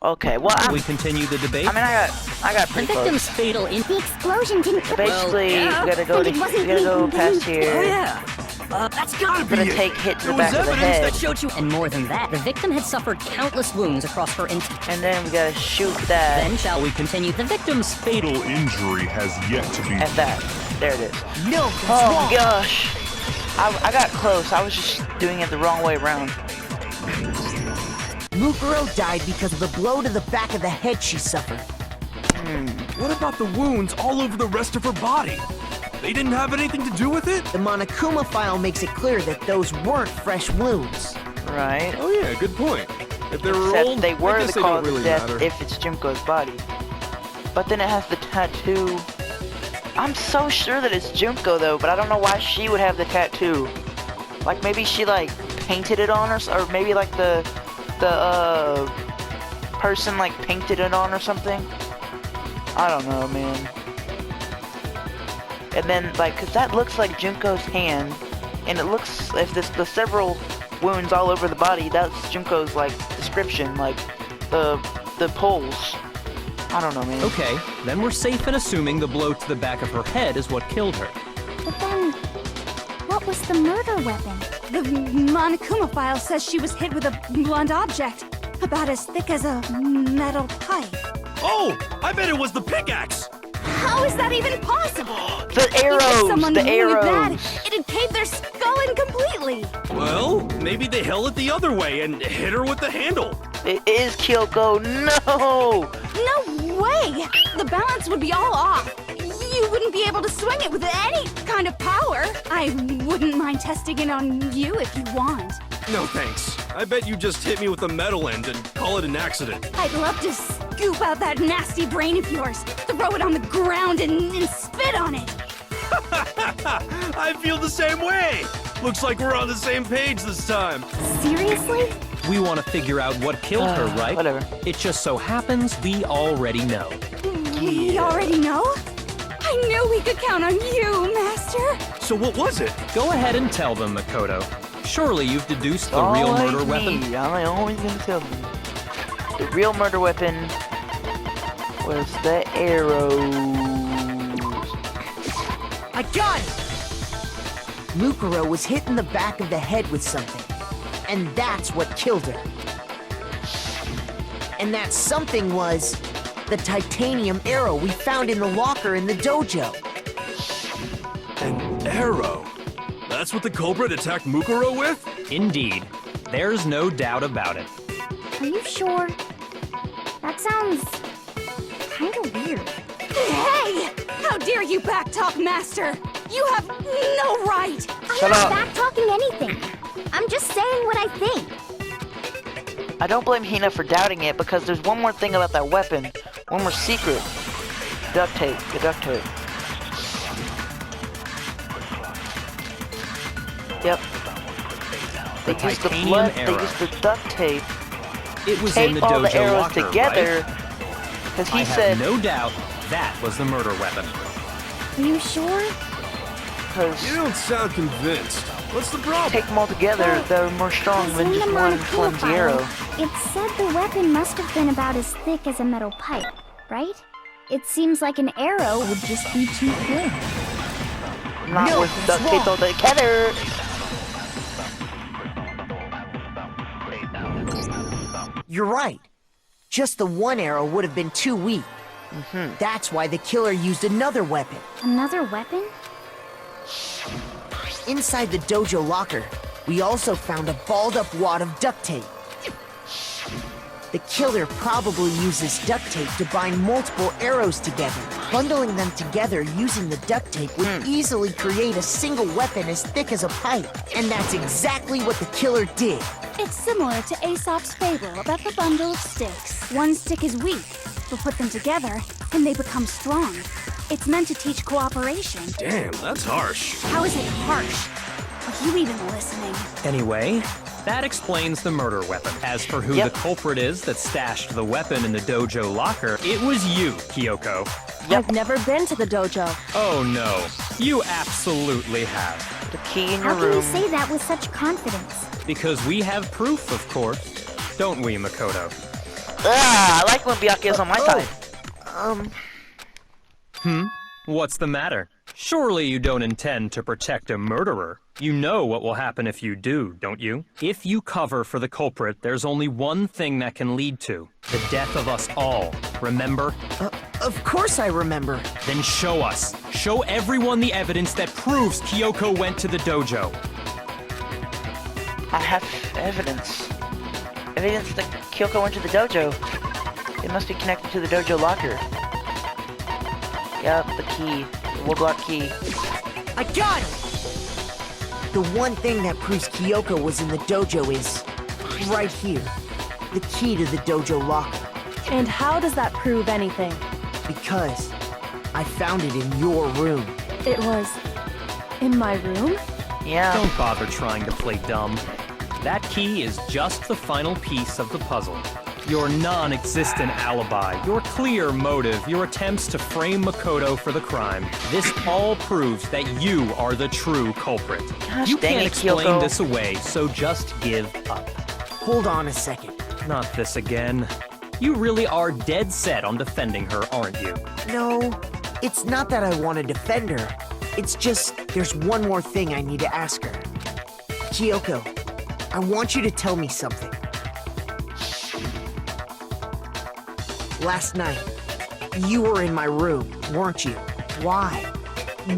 Okay, well, we continue the debate? I mean, I got The pretty victim's close. fatal injury... The explosion didn't kill. Basically, yeah. you gotta go to, And it wasn't you gotta go even- past Oh, here. yeah. That's gotta You're be gonna it. take hit to the There back was of the evidence head. that showed you. And more than that, the victim had suffered countless wounds across her entire... And then we gotta shoot that Then shall we continue? The victim's Fatal injury has yet to be. at that. There it is. No, that's Oh wrong. gosh. I got close. I was just doing it the wrong way around. Mukuro died because of the blow to the back of the head she suffered. What about the wounds all over the rest of her body? They didn't have anything to do with it? The Monokuma file makes it clear that those weren't fresh wounds. Right? Oh yeah, good point. If they were Except old, they I were guess the they don't cause really of death matter. if it's Junko's body. But then it has the tattoo. I'm so sure that it's Junko though, but I don't know why she would have the tattoo. Like maybe she like painted it on or maybe like the person like painted it on or something. I don't know, man. And then like, cause that looks like Junko's hand, and it looks if the several wounds all over the body, that's Junko's like description, like the pulls. I don't know, man. Okay, then we're safe in assuming the blow to the back of her head is what killed her. But then, what was the murder weapon? The Monokuma file says she was hit with a blunt object, about as thick as a metal pipe. Oh, I bet it was the pickaxe! How is that even possible? The arrows! Someone The with that, arrows! it'd cave their skull in completely. Well, maybe they held it the other way and hit her with the handle. It is Kyoko. No! No way! The balance would be all off. You wouldn't be able to swing it with any kind of power. I wouldn't mind testing it on you if you want. No thanks. I bet you just hit me with the metal end and call it an accident. I'd love to scoop out that nasty brain of yours, throw it on the ground and spit on it. I feel the same way. Looks like we're on the same page this time. Seriously? We want to figure out what killed her, right? Whatever. It just so happens we already know. We already know? I knew we could count on you, Master. So what was it? Go ahead and tell them, Makoto. Surely you've deduced the Always real murder weapon. me. I'm always gonna tell them. The real murder weapon was the arrows. I got it! Mukuro was hit in the back of the head with something. And that's what killed her. And that something was the titanium arrow we found in the locker in the dojo. An arrow. That's what the culprit attacked Mukuro with? Indeed. There's no doubt about it. Are you sure? That sounds kinda weird. Hey! How dare you backtalk, Master? You have no right! Shut I'm not up. back-talking anything. I'm just saying what I think. I don't blame Hina for doubting it because there's one more thing about that weapon. One more secret. Duct tape. The duct tape. Yep. They The used the titanium blood. They arrow. used the duct tape. It was in Tape the all the dojo arrows locker, together. right? Because he I said. have no doubt that was the murder weapon. Are you sure? Because You don't sound convinced. What's the problem? take them all together, they're more strong Because than in just the one Monokuma flimsy file, arrow. it said the weapon must have been about as thick as a metal pipe, right? It seems like an arrow would just be too thin. Not No, with the it's wrong. people together. You're right. Just the one arrow would have been too weak. That's why the killer used another weapon. Another weapon? Inside the dojo locker, we also found a balled-up wad of duct tape. The killer probably uses duct tape to bind multiple arrows together. Bundling them together using the duct tape would easily create a single weapon as thick as a pipe. And that's exactly what the killer did. It's similar to Aesop's fable about the bundle of sticks. One stick is weak, but put them together, and they become strong. It's meant to teach cooperation. Damn, that's harsh. How is it harsh? Are you even listening? Anyway, that explains the murder weapon. As for who the culprit is that stashed the weapon in the dojo locker, it was you, Kyoko. I've never been to the dojo. Oh no, you absolutely have. The key in your How can room. you say that with such confidence? Because we have proof, of course. Don't we, Makoto? I like when Byakuya is on my side. What's the matter? Surely you don't intend to protect a murderer. You know what will happen if you do, don't you? If you cover for the culprit, there's only one thing that can lead to the death of us all. Remember? Of course I remember. Then show us. Show everyone the evidence that proves Kyoko went to the dojo. I have evidence. Evidence that Kyoko went to the dojo. It must be connected to the dojo locker. Yep, the key. The woodblock key. I got it! The one thing that proves Kyoko was in the dojo is right here. The key to the dojo locker. And how does that prove anything? Because I found it in your room. It was in my room? Yeah. Don't bother trying to play dumb. That key is just the final piece of the puzzle. Your non-existent alibi, your clear motive, your attempts to frame Makoto for the crime. This all proves that you are the true culprit. Gosh, You dang can't it, explain Kyoko. this away, so just give up. Hold on a second. Not this again. You really are dead set on defending her, aren't you? No, it's not that I want to defend her. It's just there's one more thing I need to ask her. Kyoko, I want you to tell me something. Last night, you were in my room, weren't you? Why?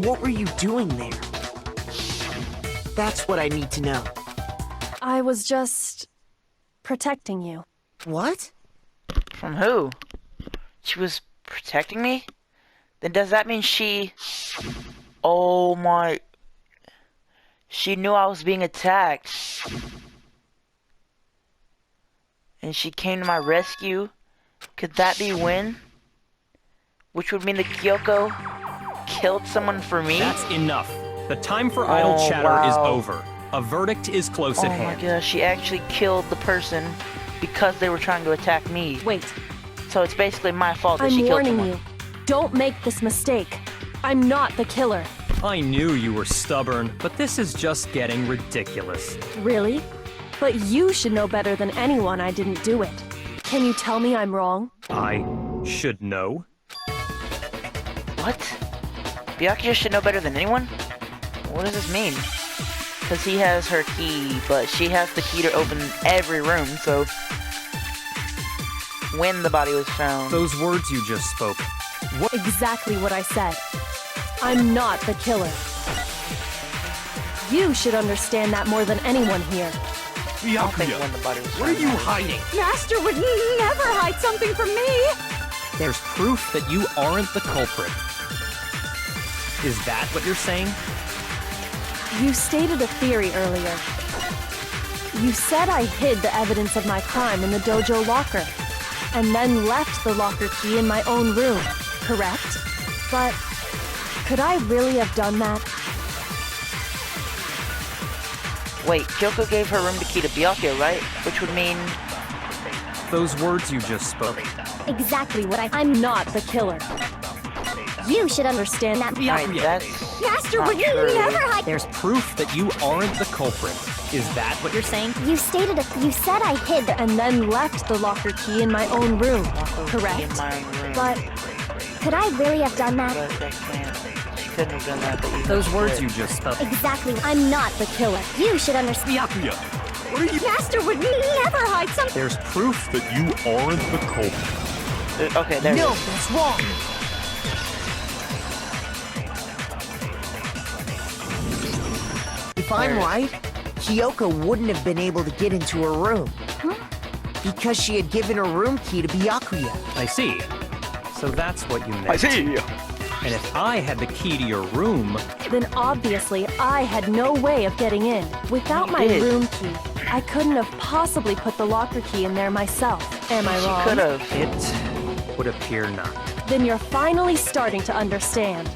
What were you doing there? That's what I need to know. I was just protecting you. What? From who? She was protecting me? Then does that mean she... Oh my... She knew I was being attacked. And she came to my rescue? Could that be Win? Which would mean that Kyoko killed someone for me? That's enough. The time for idle Oh, chatter is wow. over. A verdict is close Oh at my hand. gosh, she actually killed the person because they were trying to attack me. Wait, So it's basically my fault that I'm she killed warning someone. you. Don't make this mistake. I'm not the killer. I knew you were stubborn, but this is just getting ridiculous. Really? But you should know better than anyone I didn't do it. Can you tell me I'm wrong? I should know. What? Byakuya should know better than anyone? What does this mean? Because he has her key, but she has the key to open every room, so... When the body was found... Those words you just spoke. What? Exactly what I said. I'm not the killer. You should understand that more than anyone here. I don't think Byakuya, when the body was what are found. you hiding? Master would never hide something from me! There's proof that you aren't the culprit. Is that what you're saying? You stated a theory earlier. You said I hid the evidence of my crime in the dojo locker, and then left the locker key in my own room, correct? But could I really have done that? Wait, Kyoko gave her room key to Byakuya, right? Which would mean... Those words you just spoke. Exactly what I'm not the killer. You should understand that. Alright, that's... Master not would true. never hide. There's proof that you aren't the culprit. Is that what you're saying? You said I hid And then left the locker key in my own room, In correct? my room. But Could I really have done that? But I can't. She couldn't have done that, but you Those words did. you just spoke. Exactly. I'm not the killer. You should understand. Byakuya, what are you? Master would never hide something. There's proof that you aren't the culprit. Okay, there No, it is. that's wrong. If I'm right, Kyoko wouldn't have been able to get into her room. Because she had given her room key to Byakuya. I see. So that's what you meant. I see. And if I had the key to your room, Then obviously I had no way of getting in. Without You my did. room key, I couldn't have possibly put the locker key in there myself. Am I wrong? She could have. it would appear not. Then you're finally starting to understand.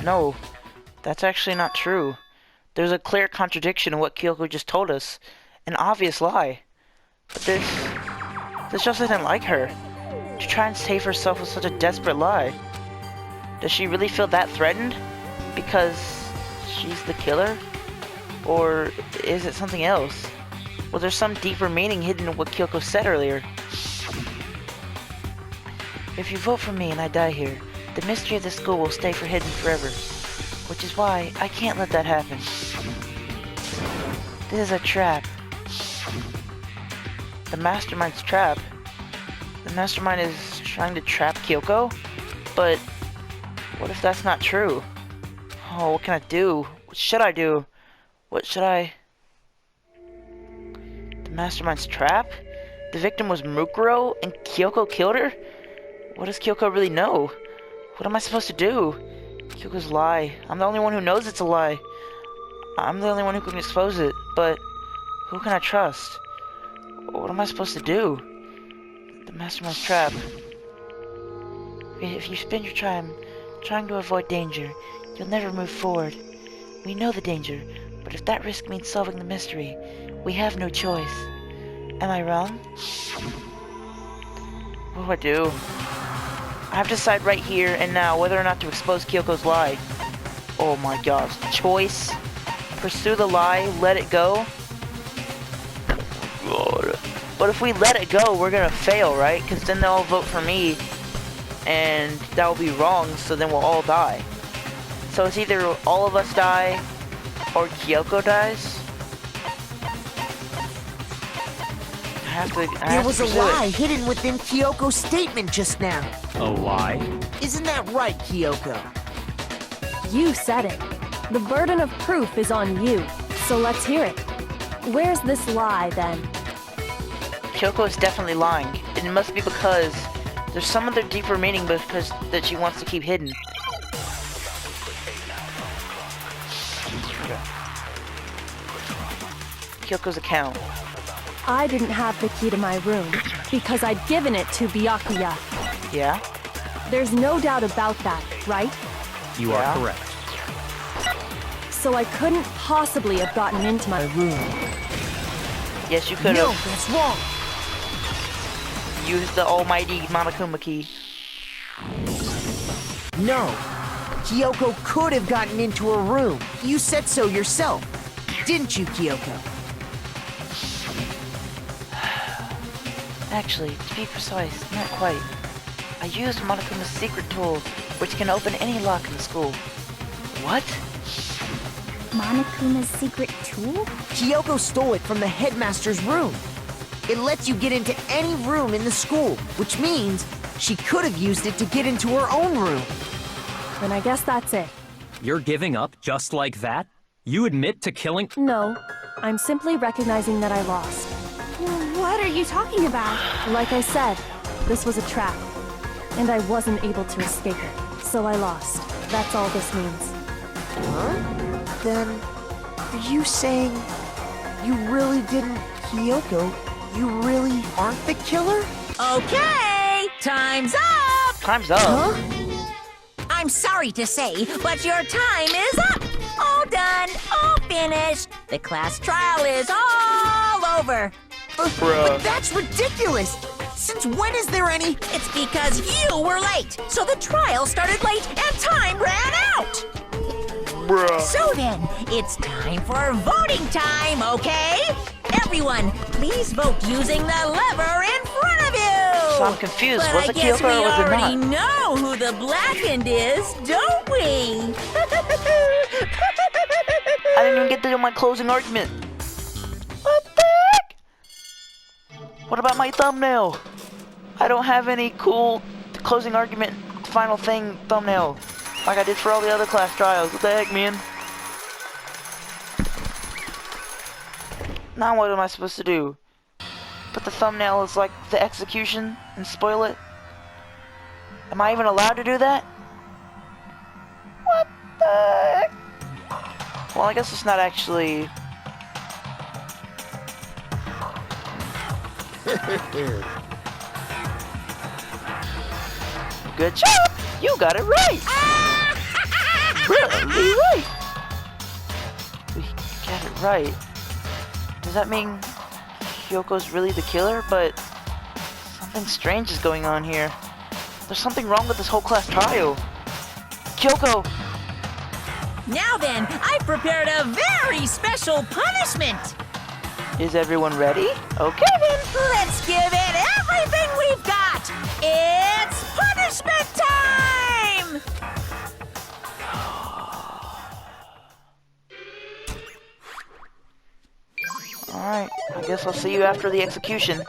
No, that's actually not true. There's a clear contradiction in what Kyoko just told us. An obvious lie. But this just isn't like her. To try and save herself with such a desperate lie. Does she really feel that threatened? Because she's the killer? Or is it something else? Was there some deeper meaning hidden in what Kyoko said earlier? If you vote for me and I die here, the mystery of the school will stay hidden forever. Which is why I can't let that happen. This is a trap. The mastermind's trap. The mastermind is trying to trap Kyoko? But what if that's not true? Oh, what can I do? What should I do? What should I... The mastermind's trap? The victim was Mukuro and Kyoko killed her? What does Kyoko really know? What am I supposed to do? Kyoko's lie. I'm the only one who knows it's a lie. I'm the only one who can expose it, but who can I trust? What am I supposed to do? The mastermind's trap. If you spend your time trying to avoid danger, you'll never move forward. We know the danger, but if that risk means solving the mystery, we have no choice. Am I wrong? What do I do? I have to decide right here and now whether or not to expose Kyoko's lie. Oh my gosh. Choice. Pursue the lie, let it go. God. But if we let it go, we're gonna fail, right? Because then they'll all vote for me. And that will be wrong, so then we'll all die. So it's either all of us die, or Kyoko dies. There was a lie hidden within Kyoko's statement just now. A lie? Isn't that right, Kyoko? You said it. The burden of proof is on you, so let's hear it. Where's this lie, then? Kyoko is definitely lying. It must be because there's some other deeper meaning because that she wants to keep hidden. Kyoko's account. I didn't have the key to my room because I'd given it to Byakuya. Yeah? There's no doubt about that, right? You Yeah. are correct. So I couldn't possibly have gotten into my room. Yes, you could No, have that's wrong. used the almighty Monokuma key. No. Kyoko could have gotten into her room. You said so yourself. Didn't you, Kyoko? Actually, to be precise, not quite. I used Monokuma's secret tool, which can open any lock in the school. What? Monokuma's secret tool? Kyoko stole it from the headmaster's room. It lets you get into any room in the school, which means she could have used it to get into her own room. Then I guess that's it. You're giving up just like that? You admit to killing... No, I'm simply recognizing that I lost. What are you talking about? Like I said, this was a trap, and I wasn't able to escape it, so I lost. That's all this means. Huh? Then, are you saying you really didn't, Kyoko? You really aren't the killer? Okay, time's up! Time's up. I'm sorry to say, but your time is up! All done, all finished. The class trial is all over. But that's ridiculous! Since when is there any... It's because you were late, so the trial started late and time ran out! Bruh. So then, it's time for voting time, okay? Everyone, please vote using the lever in front of you! So I'm confused. But Was I it guess Kyoko we or was it already not? know who the blackened is, don't we? I didn't even get to do my closing argument. What the heck? What about my thumbnail? I don't have any cool closing argument, final thing thumbnail like I did for all the other class trials. What the heck, man? Now what am I supposed to do? Put the thumbnail as like the execution and spoil it? Am I even allowed to do that? What the heck? Well, I guess it's not actually... Good job! You got it right! Really right! We got it right. Does that mean Kyoko's really the killer? But something strange is going on here. There's something wrong with this whole class trial. Kyoko! Now then, I've prepared a very special punishment. Is everyone ready? Okay then! Let's give it everything we've got. It's punishment time! Alright, I guess I'll see you after the execution.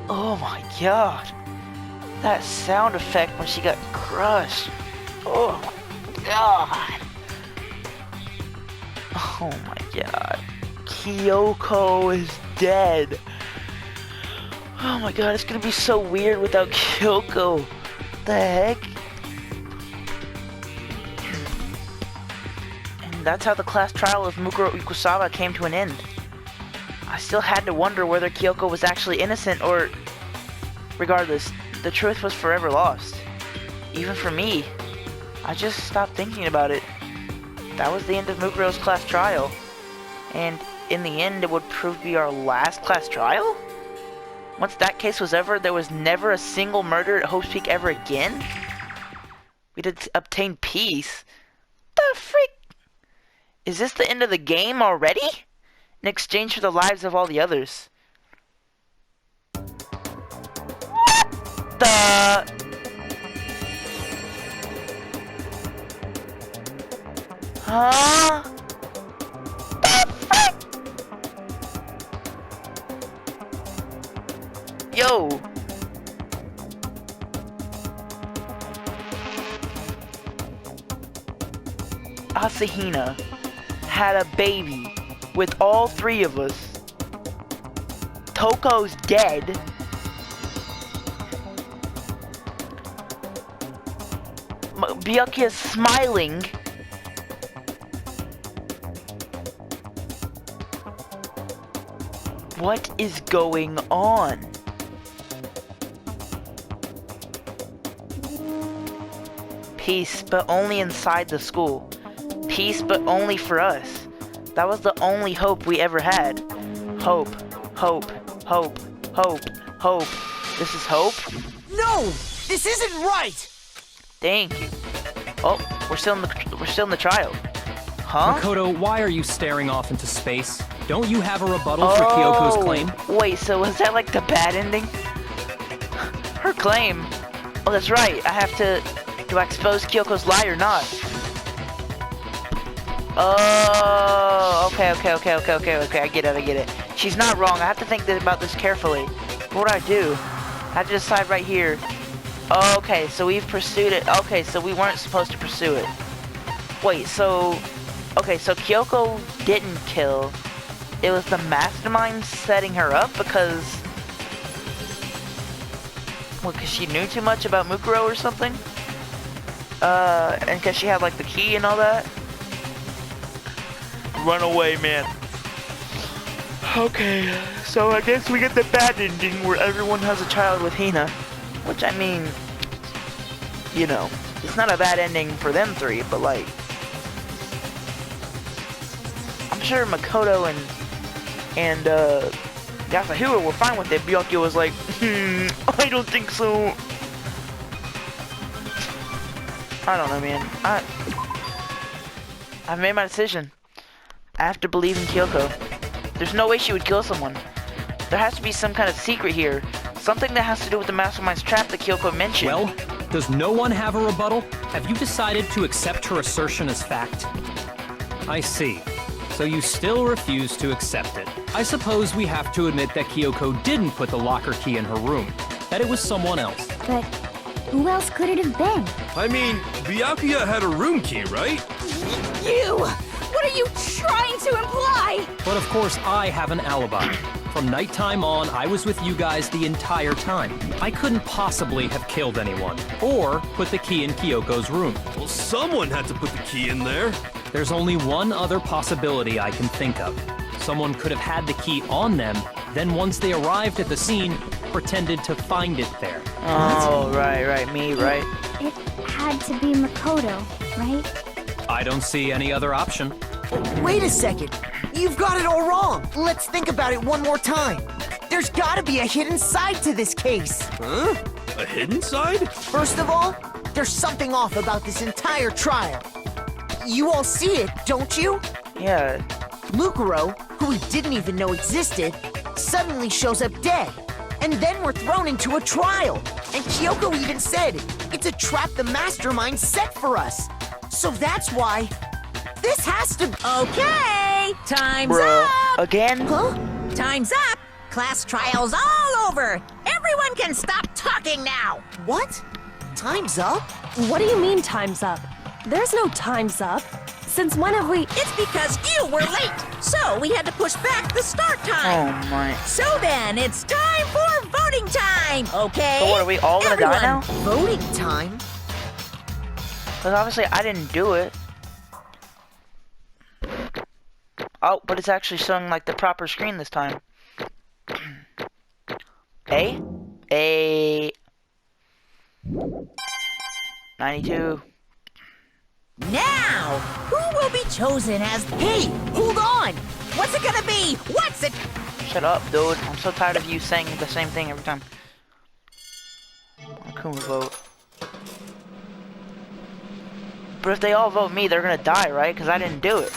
Oh my god! That sound effect when she got crushed. Oh my god! Oh my god. Kyoko is dead. Oh my god, it's gonna be so weird without Kyoko. The heck? And that's how the class trial of Mukuro Ikusawa came to an end. I still had to wonder whether Kyoko was actually innocent or... Regardless, the truth was forever lost. Even for me. I just stopped thinking about it. That was the end of Mukuro's class trial. And in the end, it would prove to be our last class trial? Once that case was over, there was never a single murder at Hope's Peak ever again? We did obtain peace? The freak? Is this the end of the game already? In exchange for the lives of all the others. What the... Huh? The frick? Yo. Asahina had a baby with all three of us. Toko's dead. Byakuya's smiling. What is going on? Peace, but only inside the school. Peace, but only for us. That was the only hope we ever had. Hope, hope, hope, hope, hope. This is hope? No! This isn't right! Thank you. Oh, we're still in the trial. Huh? Makoto, why are you staring off into space? Don't you have a rebuttal for Kyoko's claim? Wait, so was that like the bad ending? Her claim? Oh, that's right. I have to... Do I expose Kyoko's lie or not? Oh, okay. I get it. She's not wrong. I have to think about this carefully. What do I do? I have to decide right here. Okay, so we've pursued it. Okay, so we weren't supposed to pursue it. Wait, so... Okay, so Kyoko didn't kill. It was the mastermind setting her up because... What, because she knew too much about Mukuro or something? And because she had, like, the key and all that? Run away, man. Okay, so I guess we get the bad ending where everyone has a child with Hina. Which, I mean, you know, it's not a bad ending for them three, but, like... I'm sure Makoto and Yasuhiro were fine with it. Byakuya was like, I don't think so. I don't know, man. I've made my decision. I have to believe in Kyoko. There's no way she would kill someone. There has to be some kind of secret here. Something that has to do with the Mastermind's trap that Kyoko mentioned. Well, does no one have a rebuttal? Have you decided to accept her assertion as fact? I see. So you still refuse to accept it. I suppose we have to admit that Kyoko didn't put the locker key in her room. That it was someone else. But who else could it have been? I mean, Byakuya had a room key, right? You! What are you trying to imply? But of course, I have an alibi. From nighttime on, I was with you guys the entire time. I couldn't possibly have killed anyone, or put the key in Kyoko's room. Well, someone had to put the key in there. There's only one other possibility I can think of. Someone could have had the key on them, then once they arrived at the scene, pretended to find it there. Oh, right, me, right? It had to be Makoto, right? I don't see any other option. Wait a second. You've got it all wrong. Let's think about it one more time. There's gotta be a hidden side to this case. Huh? A hidden side? First of all, there's something off about this entire trial. You all see it, don't you? Yeah. Mukuro, who we didn't even know existed, suddenly shows up dead. And then we're thrown into a trial. And Kyoko even said, it's a trap the Mastermind set for us. So that's why this has to... Okay, time's Bruh. up. Again? Huh? Time's up. Class trial's all over. Everyone can stop talking now. What? Time's up? What do you mean time's up? There's no time's up. Since when have we... It's because you were late, so we had to push back the start time. Oh my. So then, it's time for voting time, okay? So what, are we all gonna die now? Voting time? Because obviously I didn't do it. Oh, but it's actually showing like the proper screen this time. A 92. Now, who will be chosen as... Hey, hold on! What's it gonna be? What's it? Shut up, dude. I'm so tired of you saying the same thing every time. I couldn't vote. But if they all vote me, they're gonna die, right? Because I didn't do it.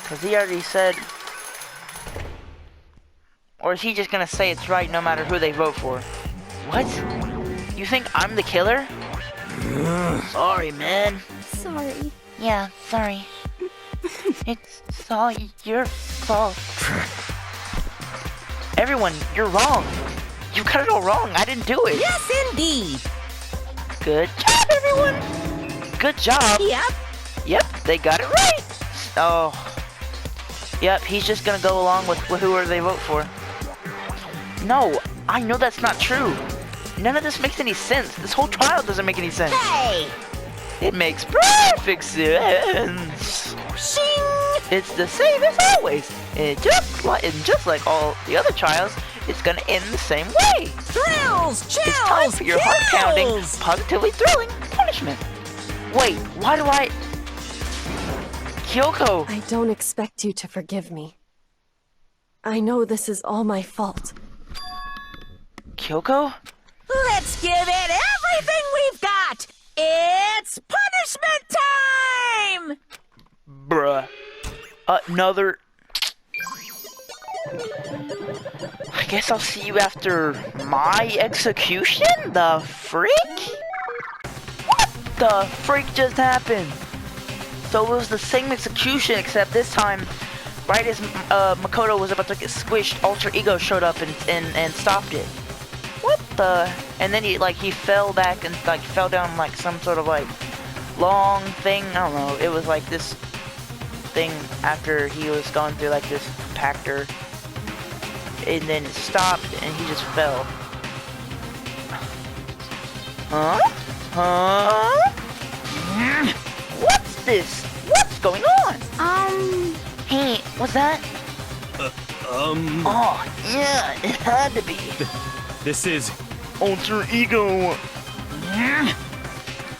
Because he already said... Or is he just gonna say it's right no matter who they vote for? What? You think I'm the killer? Sorry, man. Sorry. Yeah, sorry. It's all your fault. Everyone, you're wrong. You got it all wrong. I didn't do it. Yes, indeed. Good job, everyone. Good job. Yep. Yep, they got it right. Oh. Yep, he's just gonna go along with whoever they vote for. No, I know that's not true. None of this makes any sense. This whole trial doesn't make any sense. Hey! It makes perfect sense. Shing! It's the same as always. And just like all the other trials, it's gonna end the same way. Thrills! Chills! It's time for your heart-pounding, kills! positively thrilling punishment. Wait, why do I... Kyoko! I don't expect you to forgive me. I know this is all my fault. Kyoko? Let's give it everything we've got! It's punishment time! Bruh. Another... I guess I'll see you after my execution? The freak? What the freak just happened? So it was the same execution, except this time, right as Makoto was about to get squished, Alter Ego showed up and stopped it. What the? And then he fell back and like fell down like some sort of like long thing. I don't know. It was like this thing after he was going through like this compactor, and then it stopped and he just fell. Huh? What's this? What's going on? Hey, what's that? Oh, yeah, it had to be. This is... Alter Ego.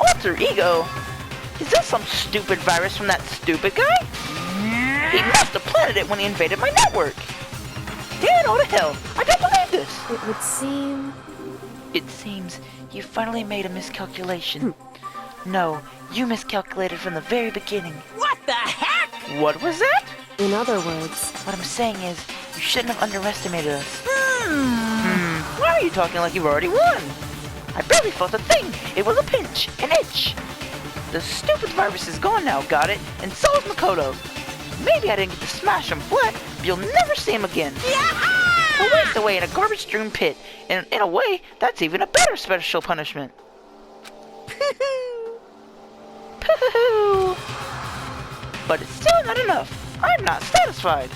Alter Ego? Is that some stupid virus from that stupid guy? He must have planted it when he invaded my network. Dan, oh to hell, I don't believe this. It would seem... It seems you finally made a miscalculation. No, you miscalculated from the very beginning. What the heck? What was that? In other words, What I'm saying is, you shouldn't have underestimated us. Why are you talking like you've already won? I barely felt a thing. It was a pinch, an itch. The stupid virus is gone now, got it? And so is Makoto. Maybe I didn't get to smash him flat, but you'll never see him again. A waste away in a garbage-strewn pit. And in a way, that's even a better special punishment. But it's still not enough. I'm not satisfied.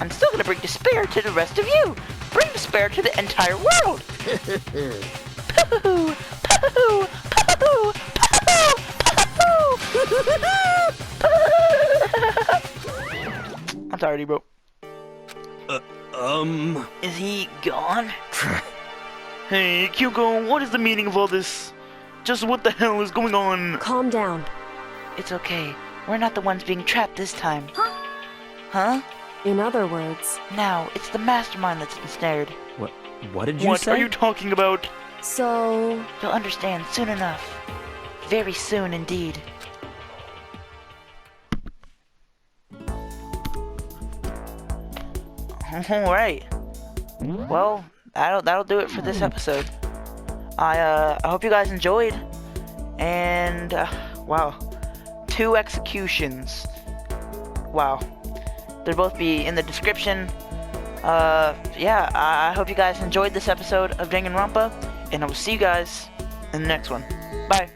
I'm still gonna bring despair to the rest of you. Bring despair to the entire world. Pooh, pooh, pooh, I'm sorry, bro. Is he gone? Hey, Kyoko, what is the meaning of all this? Just what the hell is going on? calm down. It's okay. We're not the ones being trapped this time. Huh? In other words, Now, it's the mastermind that's ensnared. What did you What say? are you talking about? so... You'll understand soon enough. Very soon indeed. Alright. Well, that'll do it for this episode. I hope you guys enjoyed. And wow. 2 executions. Wow. They'll both be in the description. Yeah, I hope you guys enjoyed this episode of Danganronpa, and I will see you guys in the next one. Bye.